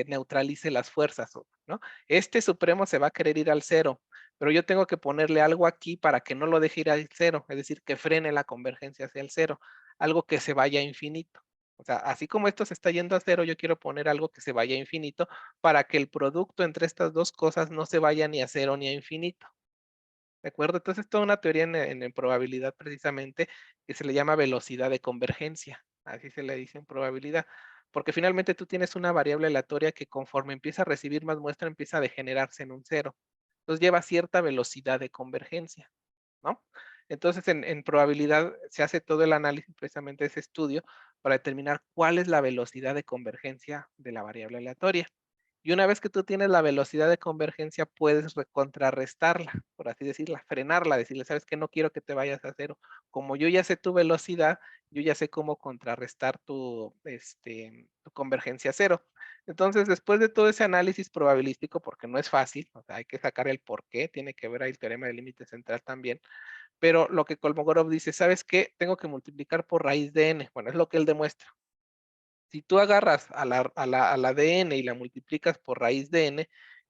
neutralice las fuerzas, ¿no? Este supremo se va a querer ir al cero, pero yo tengo que ponerle algo aquí para que no lo deje ir al cero, es decir, que frene la convergencia hacia el cero, algo que se vaya a infinito. O sea, así como esto se está yendo a cero, yo quiero poner algo que se vaya a infinito para que el producto entre estas dos cosas no se vaya ni a cero ni a infinito. ¿De acuerdo? Entonces, toda una teoría en probabilidad precisamente que se le llama velocidad de convergencia. Así se le dice en probabilidad. Porque finalmente tú tienes una variable aleatoria que conforme empieza a recibir más muestra, empieza a degenerarse en un cero. Entonces lleva cierta velocidad de convergencia, ¿no? Entonces, en probabilidad se hace todo el análisis precisamente de ese estudio para determinar cuál es la velocidad de convergencia de la variable aleatoria. Y una vez que tú tienes la velocidad de convergencia, puedes contrarrestarla, por así decirla, frenarla, decirle, sabes que no quiero que te vayas a cero. Como yo ya sé tu velocidad, yo ya sé cómo contrarrestar tu convergencia a cero. Entonces, después de todo ese análisis probabilístico, porque no es fácil, o sea, hay que sacar el por qué, tiene que ver ahí el teorema del límite central también, pero lo que Kolmogorov dice, ¿sabes qué? Tengo que multiplicar por raíz de n. Bueno, es lo que él demuestra. Si tú agarras a la de n y la multiplicas por raíz de n,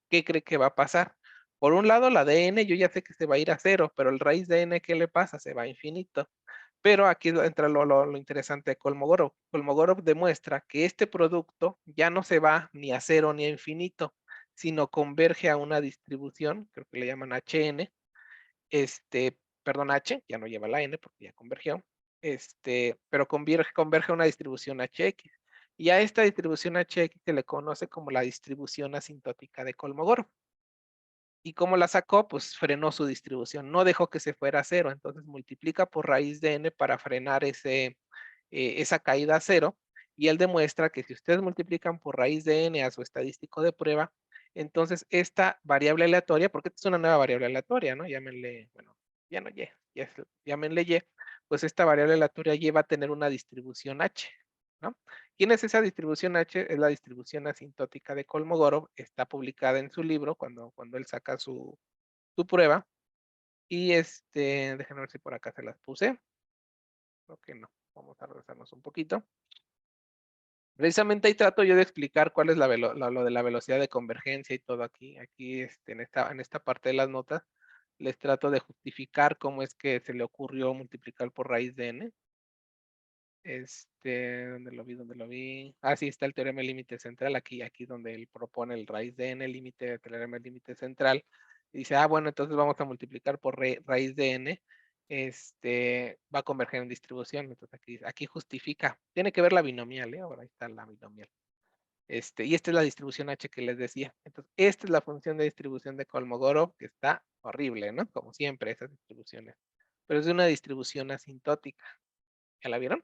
¿qué cree que va a pasar? Por un lado, la de n yo ya sé que se va a ir a cero, pero el raíz de n, ¿qué le pasa? Se va a infinito. Pero aquí entra lo interesante de Kolmogorov. Kolmogorov demuestra que este producto ya no se va ni a cero ni a infinito, sino converge a una distribución, creo que le llaman Hn, perdón, H, ya no lleva la N porque ya convergió, pero converge a una distribución HX. Y a esta distribución HX se le conoce como la distribución asintótica de Kolmogorov. ¿Y cómo la sacó? Pues frenó su distribución, no dejó que se fuera a cero, entonces multiplica por raíz de n para frenar esa caída a cero, y él demuestra que si ustedes multiplican por raíz de n a su estadístico de prueba, entonces esta variable aleatoria, porque esta es una nueva variable aleatoria, ¿no? Llámenle, bueno, ya no y, llámenle y, pues esta variable aleatoria y va a tener una distribución h, ¿no? ¿Quién es esa distribución h? Es la distribución asintótica de Kolmogorov, está publicada en su libro cuando él saca su prueba, y déjenme ver si por acá se las puse, creo que no, vamos a regresarnos un poquito. Precisamente ahí trato yo de explicar cuál es lo de la velocidad de convergencia y todo aquí en esta parte de las notas, les trato de justificar cómo es que se le ocurrió multiplicar por raíz de n. ¿Dónde lo vi? Ah, sí, está el teorema del límite central, aquí donde él propone el raíz de n, límite, el teorema del límite central. Y dice, bueno, entonces vamos a multiplicar por raíz de n, va a converger en distribución. Entonces aquí justifica, tiene que ver la binomial, ahora ahí está la binomial. Y esta es la distribución h que les decía. Entonces, esta es la función de distribución de Kolmogorov, que está horrible, ¿no? Como siempre, esas distribuciones. Pero es de una distribución asintótica. ¿Ya la vieron?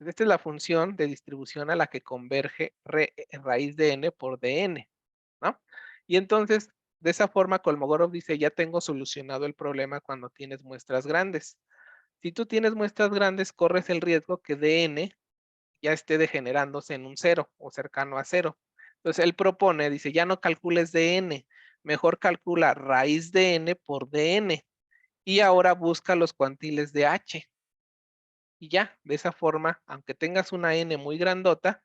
Esta es la función de distribución a la que converge raíz de n por dn, ¿no? Y entonces, de esa forma, Kolmogorov dice, ya tengo solucionado el problema cuando tienes muestras grandes. Si tú tienes muestras grandes, corres el riesgo que dn ya esté degenerándose en un cero o cercano a cero. Entonces, él propone, dice, ya no calcules dn, mejor calcula raíz de n por dn. Y ahora busca los cuantiles de h. Y ya, de esa forma, aunque tengas una n muy grandota,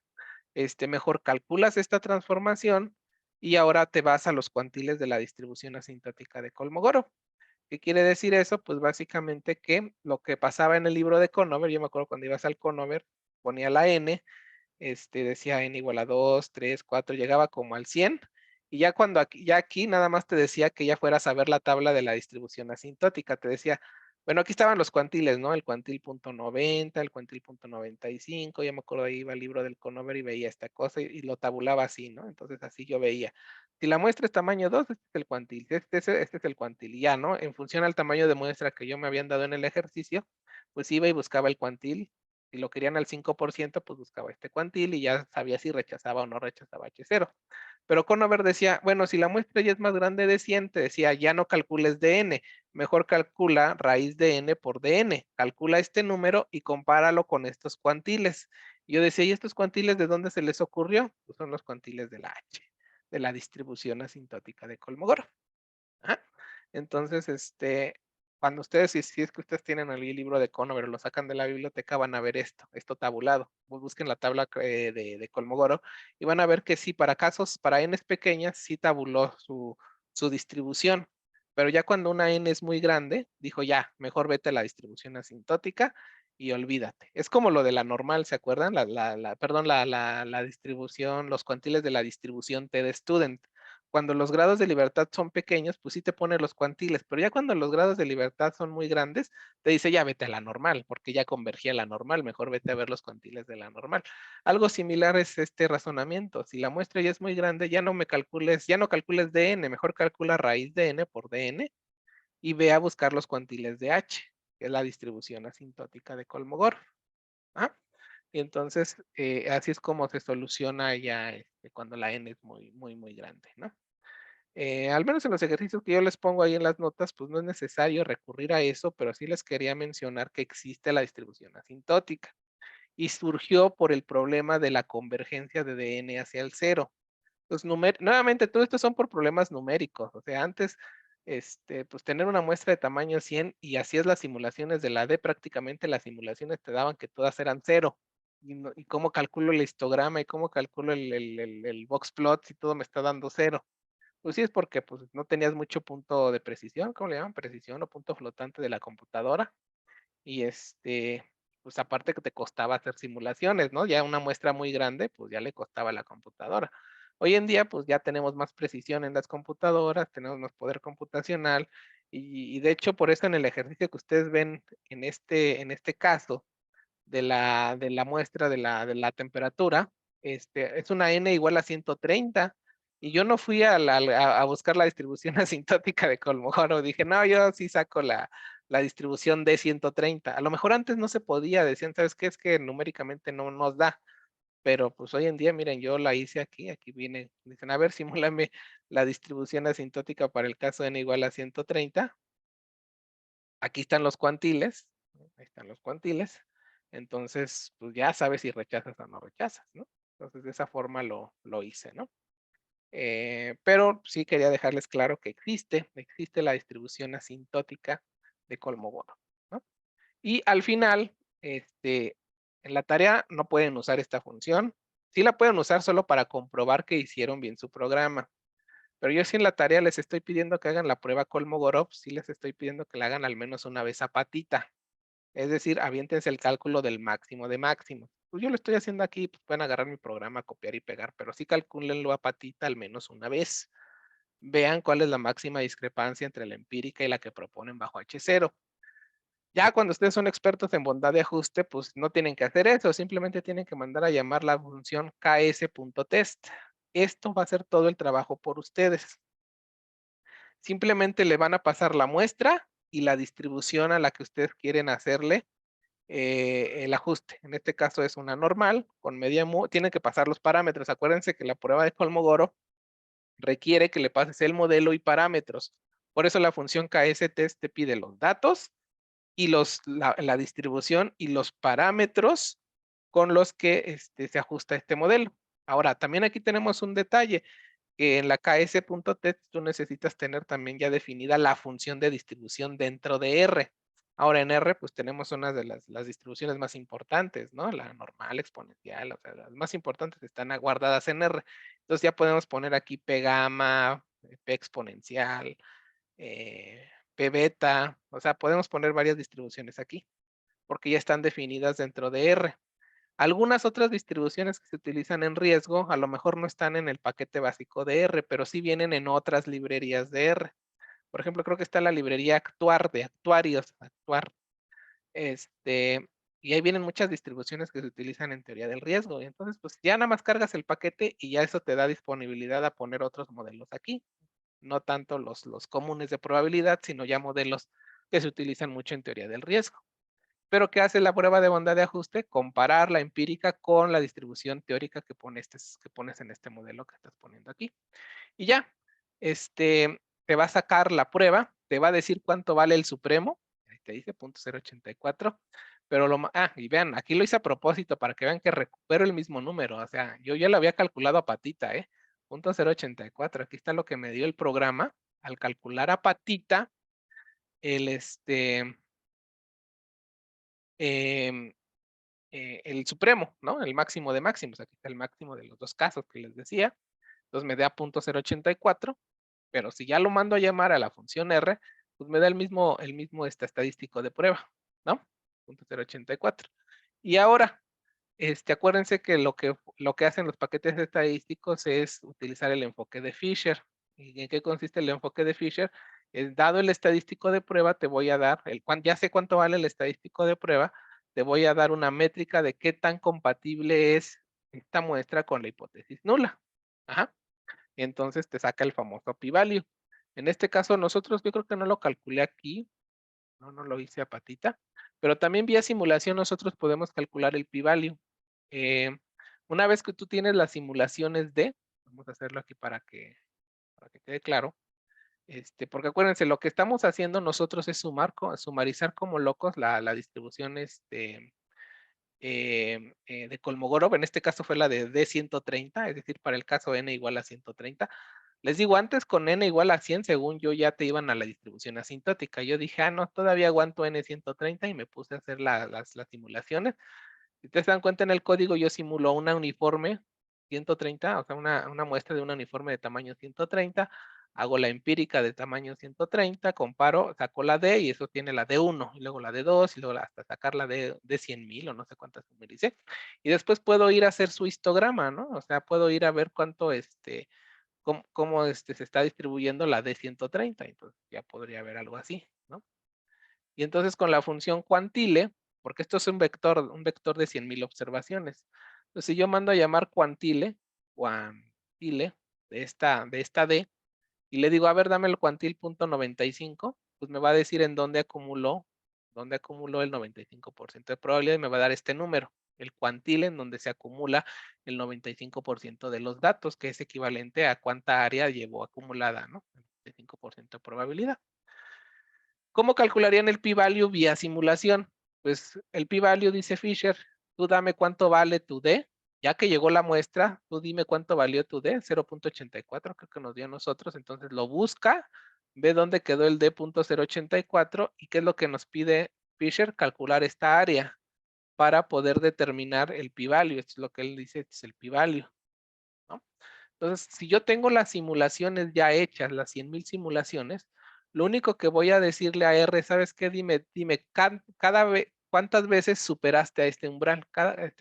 mejor calculas esta transformación y ahora te vas a los cuantiles de la distribución asintótica de Kolmogorov. ¿Qué quiere decir eso? Pues básicamente que lo que pasaba en el libro de Conover, yo me acuerdo cuando ibas al Conover, ponía la n, decía n igual a 2, 3, 4, llegaba como al 100, y ya cuando aquí nada más te decía que ya fueras a ver la tabla de la distribución asintótica, te decía, bueno, aquí estaban los cuantiles, ¿no? El cuantil punto 90, el cuantil punto 95, ya me acuerdo, ahí iba el libro del Conover y veía esta cosa y lo tabulaba así, ¿no? Entonces así yo veía. Si la muestra es tamaño 2, este es el cuantil, este es el cuantil, y ya, ¿no? En función al tamaño de muestra que yo me habían dado en el ejercicio, pues iba y buscaba el cuantil. Si lo querían al 5%, pues buscaba este cuantil y ya sabía si rechazaba o no rechazaba H0. Pero Conover decía, bueno, si la muestra ya es más grande de 100, te decía, ya no calcules dn, mejor calcula raíz de n por dn. Calcula este número y compáralo con estos cuantiles. Y yo decía, ¿y estos cuantiles de dónde se les ocurrió? Pues son los cuantiles de la H, de la distribución asintótica de Kolmogorov. Ajá. Entonces, cuando ustedes, si es que ustedes tienen el libro de Conover o lo sacan de la biblioteca, van a ver esto tabulado. Busquen la tabla de Kolmogorov y van a ver que sí, para casos, para n's pequeñas, sí tabuló su distribución. Pero ya cuando una n es muy grande, dijo ya, mejor vete a la distribución asintótica y olvídate. Es como lo de la normal, ¿se acuerdan? Perdón, la distribución, los cuantiles de la distribución T de student. Cuando los grados de libertad son pequeños, pues sí te pone los cuantiles, pero ya cuando los grados de libertad son muy grandes, te dice ya vete a la normal, porque ya convergía a la normal, mejor vete a ver los cuantiles de la normal. Algo similar es este razonamiento. Si la muestra ya es muy grande, ya no calcules dn, mejor calcula raíz de n por dn y ve a buscar los cuantiles de h, que es la distribución asintótica de Kolmogorov. ¿Ah? Y entonces, así es como se soluciona ya cuando la n es muy, muy, muy grande, ¿no? Al menos en los ejercicios que yo les pongo ahí en las notas, pues no es necesario recurrir a eso, pero sí les quería mencionar que existe la distribución asintótica y surgió por el problema de la convergencia de dn hacia el cero. Pues nuevamente, todo esto son por problemas numéricos, o sea, antes, pues tener una muestra de tamaño 100 y hacías las simulaciones de la D, prácticamente las simulaciones te daban que todas eran cero. Y cómo calculo el histograma y cómo calculo el box plot si todo me está dando cero. Pues sí, es porque pues, no tenías mucho punto de precisión, ¿cómo le llaman? Precisión o punto flotante de la computadora. Y pues aparte que te costaba hacer simulaciones, ¿no? Ya una muestra muy grande, pues ya le costaba a la computadora. Hoy en día, pues ya tenemos más precisión en las computadoras, tenemos más poder computacional, y de hecho, por eso en el ejercicio que ustedes ven en este caso, de la muestra de la temperatura, es una n igual a 130. Y yo no fui a buscar la distribución asintótica de Kolmogorov. Dije, no, yo sí saco la distribución de 130. A lo mejor antes no se podía, decían, ¿sabes qué? Es que numéricamente no nos da. Pero pues hoy en día, miren, yo la hice aquí viene, dicen, a ver, simúlame la distribución asintótica para el caso n igual a 130. Aquí están los cuantiles, ¿no? Ahí están los cuantiles. Entonces, pues ya sabes si rechazas o no rechazas, ¿no? Entonces, de esa forma lo hice, ¿no? Pero sí quería dejarles claro que existe la distribución asintótica de Kolmogorov, ¿no? Y al final, en la tarea no pueden usar esta función. Sí la pueden usar solo para comprobar que hicieron bien su programa. Pero yo sí en la tarea les estoy pidiendo que hagan la prueba Kolmogorov, sí les estoy pidiendo que la hagan al menos una vez a patita. Es decir, aviéntense el cálculo del máximo de máximo. Pues yo lo estoy haciendo aquí, pues pueden agarrar mi programa, copiar y pegar, pero sí calcúlenlo a patita al menos una vez. Vean cuál es la máxima discrepancia entre la empírica y la que proponen bajo H0. Ya cuando ustedes son expertos en bondad de ajuste, pues no tienen que hacer eso, simplemente tienen que mandar a llamar la función ks.test. Esto va a hacer todo el trabajo por ustedes. Simplemente le van a pasar la muestra y la distribución a la que ustedes quieren hacerle el ajuste. En este caso es una normal con media mu, tienen que pasar los parámetros. Acuérdense que la prueba de Kolmogorov requiere que le pases el modelo y parámetros. Por eso la función KS-test te pide los datos y la distribución y los parámetros con los que se ajusta este modelo. Ahora, también aquí tenemos un detalle, que en la ks.test tú necesitas tener también ya definida la función de distribución dentro de R. Ahora en R pues tenemos una de las distribuciones más importantes, ¿no? La normal, exponencial, o sea, las más importantes están guardadas en R. Entonces ya podemos poner aquí P gamma, P exponencial, P beta, o sea, podemos poner varias distribuciones aquí, porque ya están definidas dentro de R. Algunas otras distribuciones que se utilizan en riesgo, a lo mejor no están en el paquete básico de R, pero sí vienen en otras librerías de R. Por ejemplo, creo que está la librería Actuar de actuarios, Actuar. Y ahí vienen muchas distribuciones que se utilizan en teoría del riesgo. Y entonces, pues ya nada más cargas el paquete y ya eso te da disponibilidad a poner otros modelos aquí. No tanto los comunes de probabilidad, sino ya modelos que se utilizan mucho en teoría del riesgo. Pero ¿qué hace la prueba de bondad de ajuste? Comparar la empírica con la distribución teórica que pones en este modelo que estás poniendo aquí. Y ya, te va a sacar la prueba, te va a decir cuánto vale el supremo, ahí te dice 0.084, pero y vean, aquí lo hice a propósito para que vean que recupero el mismo número, o sea, yo ya lo había calculado a patita, 0.084, aquí está lo que me dio el programa, al calcular a patita, em, el supremo, ¿no? El máximo de máximos, aquí está el máximo de los dos casos que les decía, entonces me da 0.084, pero si ya lo mando a llamar a la función R, pues me da el mismo estadístico de prueba, ¿no? 0.084. Y ahora, acuérdense que lo que hacen los paquetes estadísticos es utilizar el enfoque de Fisher. ¿Y en qué consiste el enfoque de Fisher? Dado el estadístico de prueba, te voy a dar, ya sé cuánto vale el estadístico de prueba, te voy a dar una métrica de qué tan compatible es esta muestra con la hipótesis nula. Ajá. Entonces te saca el famoso p-value. En este caso nosotros, yo creo que no lo calculé aquí, no lo hice a patita, pero también vía simulación nosotros podemos calcular el p-value. Una vez que tú tienes las simulaciones vamos a hacerlo aquí para que quede claro, porque acuérdense, lo que estamos haciendo nosotros es sumarizar como locos la distribución de Kolmogorov, en este caso fue la de D130, es decir, para el caso n igual a 130. Les digo, antes con n igual a 100, según yo, ya te iban a la distribución asintótica. Yo dije, no, todavía aguanto n 130 y me puse a hacer las simulaciones. Si ustedes se dan cuenta en el código, yo simulo una uniforme 130, o sea, una muestra de una uniforme de tamaño 130, hago la empírica de tamaño 130, comparo, saco la D y eso tiene la D1, y luego la D2, y luego hasta sacar la D 100,000 o no sé cuántas me dice. Y después puedo ir a hacer su histograma, ¿no? O sea, puedo ir a ver cuánto, cómo se está distribuyendo la D130, entonces ya podría haber algo así, ¿no? Y entonces con la función cuantile, porque esto es un vector de 100,000 observaciones. Entonces, si yo mando a llamar cuantile de esta D, y le digo, a ver, dame el cuantil .95, pues me va a decir en dónde acumuló el 95% de probabilidad y me va a dar este número, el cuantile en donde se acumula el 95% de los datos, que es equivalente a cuánta área llevó acumulada, ¿no? El 95% de probabilidad. ¿Cómo calcularían el p-value vía simulación? Pues el p-value, dice Fisher, tú dame cuánto vale tu D, ya que llegó la muestra, tú dime cuánto valió tu D, 0.84, creo que nos dio a nosotros, entonces lo busca, ve dónde quedó el D.084 y qué es lo que nos pide Fisher, calcular esta área para poder determinar el p-value, esto es lo que él dice, es el p-value, ¿no? Entonces, si yo tengo las simulaciones ya hechas, las 100,000 simulaciones, lo único que voy a decirle a R, ¿sabes qué? Dime, cada vez, ¿cuántas veces superaste a este umbral?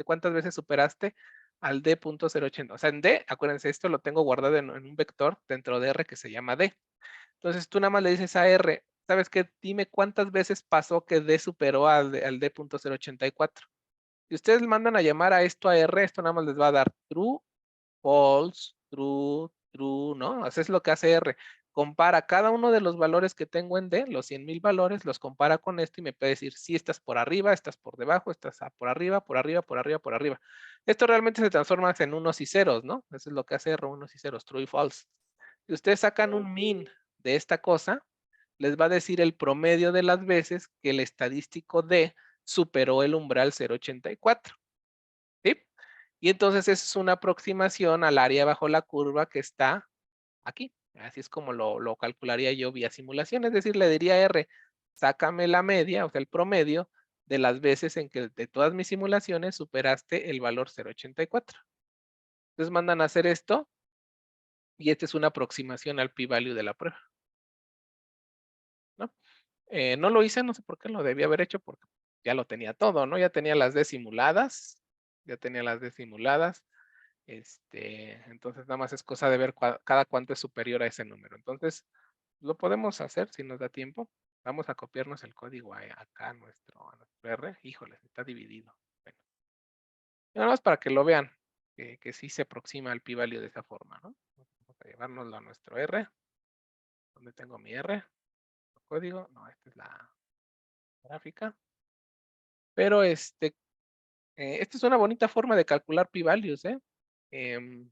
¿Cuántas veces superaste al D.080? O sea, en D, acuérdense, esto lo tengo guardado en un vector dentro de R que se llama D. Entonces, tú nada más le dices a R, ¿sabes qué? Dime cuántas veces pasó que D superó al D.084. Si ustedes mandan a llamar a esto a R, esto nada más les va a dar true, false, true, true, ¿no? Eso es lo que hace R. compara cada uno de los valores que tengo en D, los 100,000 valores, los compara con esto y me puede decir si estás por arriba, estás por debajo, estás por arriba, por arriba, por arriba, por arriba. Esto realmente se transforma en unos y ceros, ¿no? Eso es lo que hace R, unos y ceros, true y false. Si ustedes sacan un min de esta cosa, les va a decir el promedio de las veces que el estadístico D superó el umbral 0.84. ¿Sí? Y entonces esa es una aproximación al área bajo la curva que está aquí. Así es como lo calcularía yo vía simulación. Es decir, le diría a R, sácame la media, o sea, el promedio de las veces en que de todas mis simulaciones superaste el valor 0.84. Entonces mandan a hacer esto y esta es una aproximación al p-value de la prueba, ¿no? No lo hice, no sé por qué lo debía haber hecho porque ya lo tenía todo, ¿no? Ya tenía las D simuladas, ya tenía las D simuladas. Entonces nada más es cosa de ver cada cuánto es superior a ese número. Entonces, lo podemos hacer si nos da tiempo. Vamos a copiarnos el código acá a nuestro R. Híjole, está dividido. Bueno, nada más para que lo vean, que sí se aproxima al p-value de esa forma, ¿no? Vamos a llevárnoslo a nuestro R. ¿Dónde tengo mi R? Código. No, esta es la gráfica. Pero esta es una bonita forma de calcular p-values, em,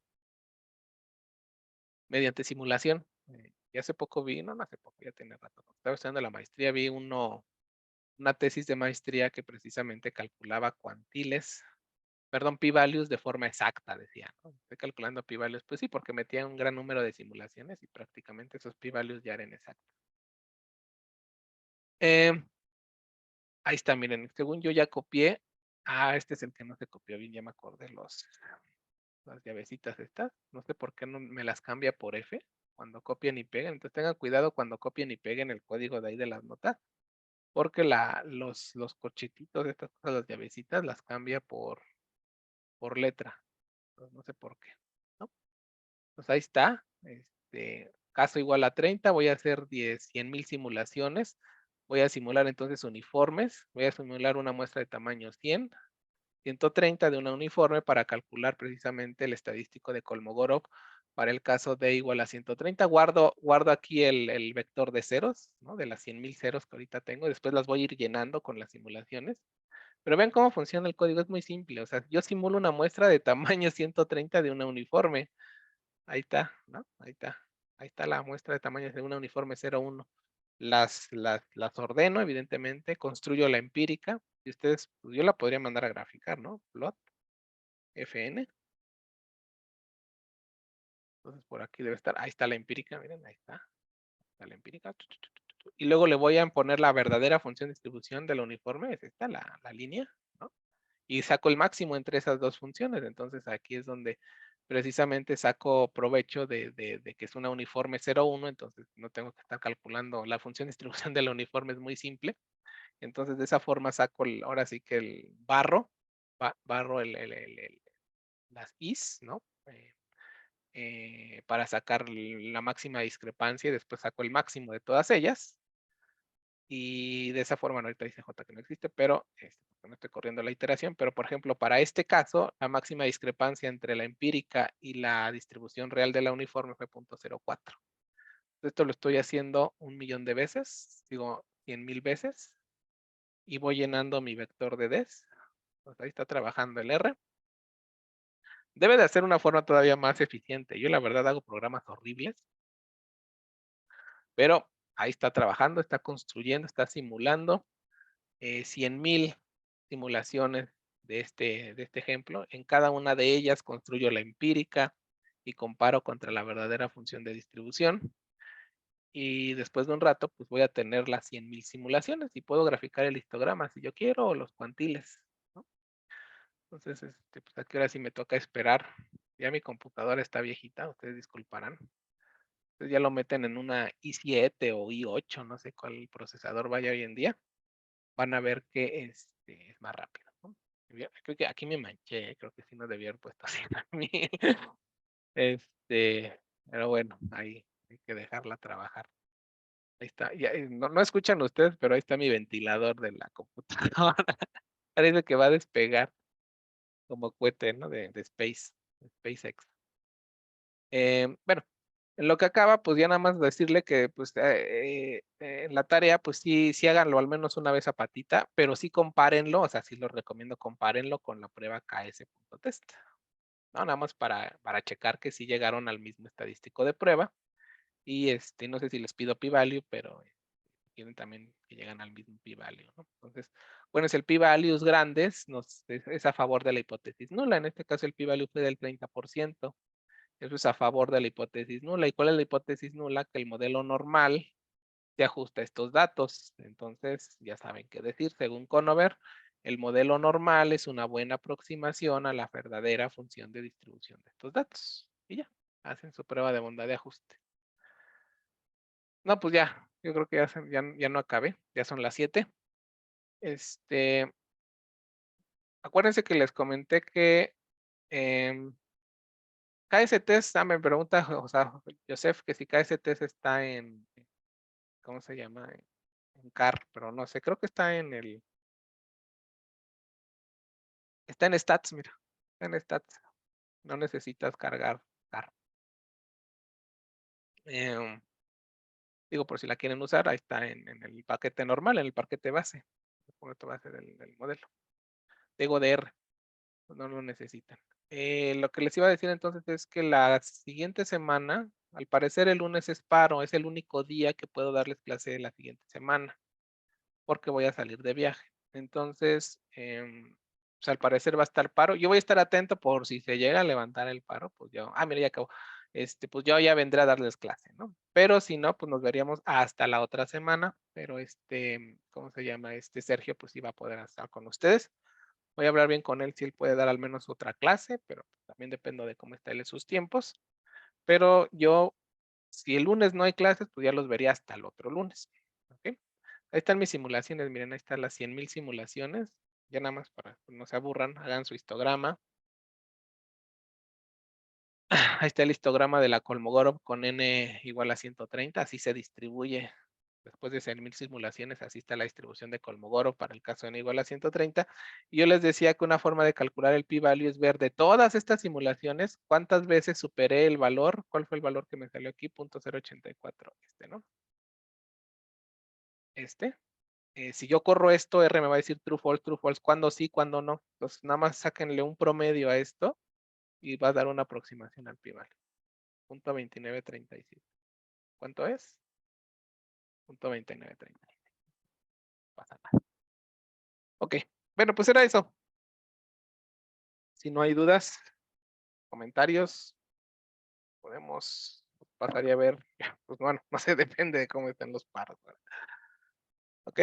mediante simulación. Y hace poco vi, no hace poco, ya tiene rato, estaba estudiando la maestría, vi una tesis de maestría que precisamente calculaba cuantiles, perdón, p-values de forma exacta, decía, ¿no? Estoy calculando p-values, pues sí, porque metía un gran número de simulaciones y prácticamente esos p-values ya eran exactos. Ahí está, miren, según yo ya copié, este es el que no se copió bien, ya me acordé, las llavecitas estas, no sé por qué no me las cambia por F cuando copian y pegan, entonces tengan cuidado cuando copien y peguen el código de ahí de las notas, porque los corchetitos de estas cosas, las llavecitas, las cambia por letra, entonces, no sé por qué, ¿no? Pues ahí está, caso igual a 30, voy a hacer 100,000 simulaciones, voy a simular entonces uniformes, voy a simular una muestra de tamaño 100, 130 de una uniforme para calcular precisamente el estadístico de Kolmogorov para el caso de igual a 130. Guardo aquí el vector de ceros, ¿no? De las 100,000 ceros que ahorita tengo. Después las voy a ir llenando con las simulaciones. Pero vean cómo funciona el código. Es muy simple. O sea, yo simulo una muestra de tamaño 130 de una uniforme. Ahí está, ¿no? Ahí está. Ahí está la muestra de tamaño de una uniforme 01. Las ordeno, evidentemente, construyo la empírica, y ustedes, pues yo la podría mandar a graficar, ¿no? Plot, FN. Entonces por aquí debe estar, ahí está la empírica, miren, ahí está la empírica. Y luego le voy a poner la verdadera función de distribución de la uniforme, es esta, la línea, ¿no? Y saco el máximo entre esas dos funciones, entonces aquí es donde precisamente saco provecho de que es una uniforme 0,1, entonces no tengo que estar calculando, la función de distribución de la uniforme es muy simple, entonces de esa forma saco ahora sí que el barro las is, ¿no? Para sacar la máxima discrepancia y después saco el máximo de todas ellas. Y de esa forma, no, ahorita dice J que no existe, pero porque no estoy corriendo la iteración, pero por ejemplo, para este caso, la máxima discrepancia entre la empírica y la distribución real de la uniforme fue 0.04. Esto lo estoy haciendo 1,000,000 de veces, digo 100,000 veces, y voy llenando mi vector de Ds. Pues ahí está trabajando el R. Debe de hacer una forma todavía más eficiente. Yo la verdad hago programas horribles, pero ahí está trabajando, está construyendo, está simulando 100,000 simulaciones de este ejemplo. En cada una de ellas construyo la empírica y comparo contra la verdadera función de distribución. Y después de un rato, pues voy a tener las 100,000 simulaciones y puedo graficar el histograma si yo quiero o los cuantiles, ¿no? Entonces, pues aquí ahora sí me toca esperar. Ya mi computadora está viejita, ustedes disculparán. Entonces ya lo meten en una i7 o i8, no sé cuál procesador vaya hoy en día. Van a ver que es más rápido, ¿no? Creo que aquí me manché, creo que sí no debía haber puesto así también. Pero bueno, ahí hay que dejarla trabajar. Ahí está. No escuchan ustedes, pero ahí está mi ventilador de la computadora. Parece que va a despegar como cohete, ¿no? De SpaceX. Bueno, En lo que acaba, pues ya nada más decirle que pues en la tarea, pues sí háganlo al menos una vez a patita, pero sí compárenlo, o sea, sí los recomiendo compárenlo con la prueba KS.test, ¿no? Nada más para checar que sí llegaron al mismo estadístico de prueba. Y no sé si les pido p-value, pero quieren también que llegan al mismo p-value, ¿no? Entonces, bueno, es el p-values grandes, es a favor de la hipótesis nula. En este caso, el p-value fue del 30%. Eso es a favor de la hipótesis nula. ¿Y cuál es la hipótesis nula? Que el modelo normal se ajusta a estos datos. Entonces, ya saben qué decir. Según Conover, el modelo normal es una buena aproximación a la verdadera función de distribución de estos datos. Y ya, hacen su prueba de bondad de ajuste. No, pues ya, yo creo que ya no acabé, ya son las 7. Acuérdense que les comenté que KS-test, me pregunta, o sea, Joseph, que si KS-test está en, ¿cómo se llama? En CAR, pero no sé, creo que está en stats, mira, está en stats, no necesitas cargar CAR. Digo, por si la quieren usar, ahí está en el paquete normal, en el paquete base, el paquete base del modelo. Digo de R, no lo necesitan. Lo que les iba a decir entonces es que la siguiente semana, al parecer el lunes es paro, es el único día que puedo darles clase de la siguiente semana, porque voy a salir de viaje. Entonces, pues al parecer va a estar paro. Yo voy a estar atento por si se llega a levantar el paro, pues yo, mira, ya acabó. Pues yo ya vendré a darles clase, ¿no? Pero si no, pues nos veríamos hasta la otra semana. Pero ¿cómo se llama? Sergio, pues iba a poder estar con ustedes. Voy a hablar bien con él si él puede dar al menos otra clase, pero también depende de cómo está él en sus tiempos. Pero yo, si el lunes no hay clases, pues ya los vería hasta el otro lunes. ¿Ok? Ahí están mis simulaciones, miren, ahí están las 100,000 simulaciones. Ya nada más para que no se aburran, hagan su histograma. Ahí está el histograma de la Kolmogorov con n igual a 130, así se distribuye. Después de 100,000 simulaciones, así está la distribución de Kolmogorov para el caso n igual a 130. Y yo les decía que una forma de calcular el p-value es ver de todas estas simulaciones cuántas veces superé el valor. ¿Cuál fue el valor que me salió aquí? 0.084, ¿no? Si yo corro esto, R me va a decir true, false, cuándo sí, cuándo no. Entonces, nada más sáquenle un promedio a esto y va a dar una aproximación al p-value. 0.2937. ¿Cuánto es? 0.2937. No pasa nada. Ok, bueno, pues era eso. Si no hay dudas, comentarios, podemos pasar y a ver. Pues bueno, no sé, depende de cómo estén los paros. ¿Verdad? ¿Ok?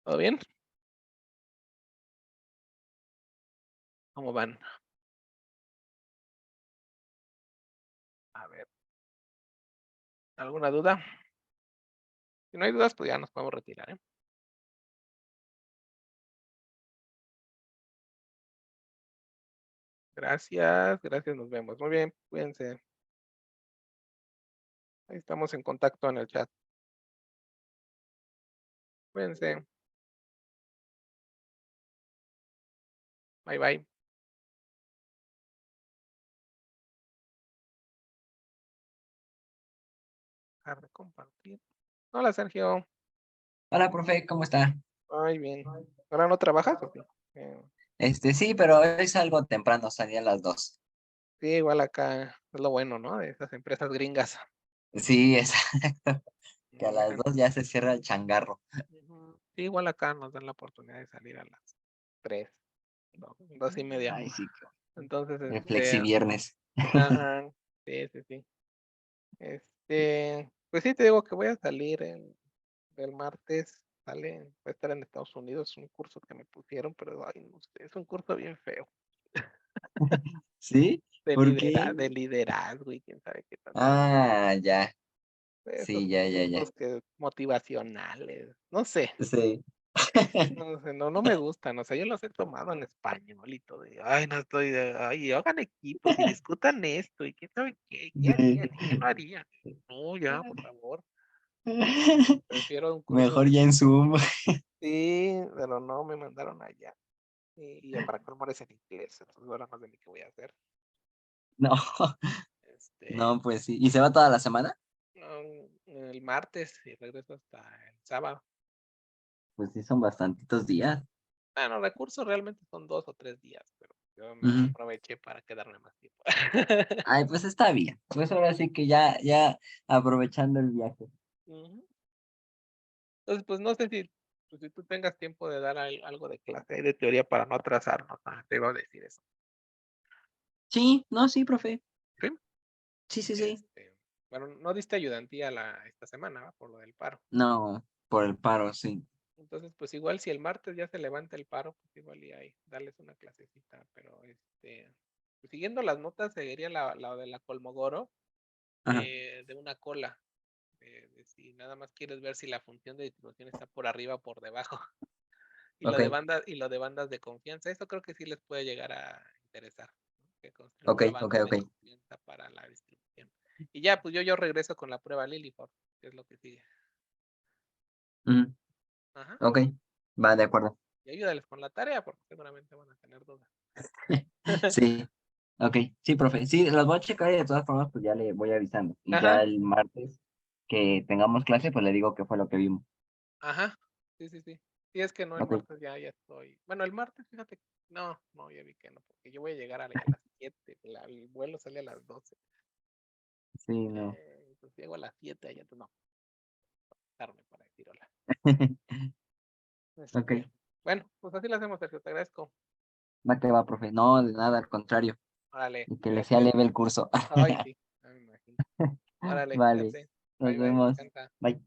¿Todo bien? ¿Cómo van? A ver, ¿alguna duda? Si no hay dudas, pues ya nos podemos retirar, ¿eh? Gracias, gracias, nos vemos. Muy bien, cuídense. Ahí estamos en contacto en el chat. Cuídense. Bye, bye. Dejar de compartir. Hola, Sergio. Hola, profe, ¿cómo está? Ay, bien. ¿Ahora no trabajas o qué? Sí, pero hoy salgo temprano, salí a las 2. Sí, igual acá es lo bueno, ¿no? De esas empresas gringas. Sí, exacto, que a No las dejan. 2 ya se cierra el changarro. Ujú. Sí, igual acá nos dan la oportunidad de salir a las 3, 2:30. Ay, sí, Entonces, el flexi viernes. ajá, sí, sí, sí. Pues sí, te digo que voy a salir el martes, voy a estar en Estados Unidos, es un curso que me pusieron, pero ay, no sé, es un curso bien feo, ¿Sí? ¿Por qué? de liderazgo y quién sabe qué tanto. Ah, ya, Esos sí, ya, ya, ya. cursos que motivacionales, no sé, Sí. no sé, no me gustan, o sea, yo los he tomado en español y todo, y, ay, no estoy, ay, hagan equipos y discutan esto, y quién sabe qué harían y qué no harían. No, ya, por favor, prefiero un curso, Mejor ya en Zoom. sí, pero no, me mandaron allá, y para colmo es en inglés, entonces ahora no sé ni qué voy a hacer. No, Este, no, pues sí. ¿Y se va toda la semana? el martes y regreso hasta el sábado. Pues sí, son bastantitos días. Bueno, recursos realmente son 2 o 3 días, pero yo me Ujú. aproveché para quedarme más tiempo. Ay, pues está bien. Pues ahora sí que ya aprovechando el viaje. Ujú. Entonces, pues, no sé si tú tengas tiempo de dar algo de clase ahí de teoría para no atrasarnos. Te iba a decir eso. Sí, no, sí, profe. ¿Sí? Sí, sí, sí. Este, bueno, no diste ayudantía esta semana, ¿va? Por lo del paro. No, por el paro, sí. Entonces, pues igual si el martes ya se levanta el paro, pues igual y ahí, darles una clasecita. Pero pues, siguiendo las notas, seguiría la de la Colmogoro, Ajá. de una cola. De si nada más quieres ver si la función de distribución está por arriba o por debajo. Ok, Y lo de bandas de confianza, eso creo que sí les puede llegar a interesar, ¿no? Que construir ok, una ok, banda de ok. confianza para la distribución. Y ya, pues yo regreso con la prueba Liliford, que es lo que sigue. Ujú. Ajá. Ok, va, de acuerdo. Y ayúdales con la tarea, porque seguramente van a tener dudas. Sí, ok. Sí, profe. Sí, los voy a checar y de todas formas, pues ya le voy avisando. Y ya Ajá, el martes que tengamos clase, pues le digo qué fue lo que vimos. ajá. Sí, sí, sí. Sí, es que no, el Ok. martes ya estoy. Bueno, el martes, fíjate, no, ya vi que no, porque yo voy a llegar a las 7, el vuelo sale a las 12. Sí, no. Entonces llego a las 7 allá, entonces no, tarde para decir hola. Ok. Bueno, pues así lo hacemos, Sergio, te agradezco. Va que va, profe. No, de nada, al contrario. Órale, Y que le sea cuídate. leve el curso. Ay, sí, ya me imagino. Órale, Vale. cuídate. Nos Bye, bye, vemos. descansa. Bye.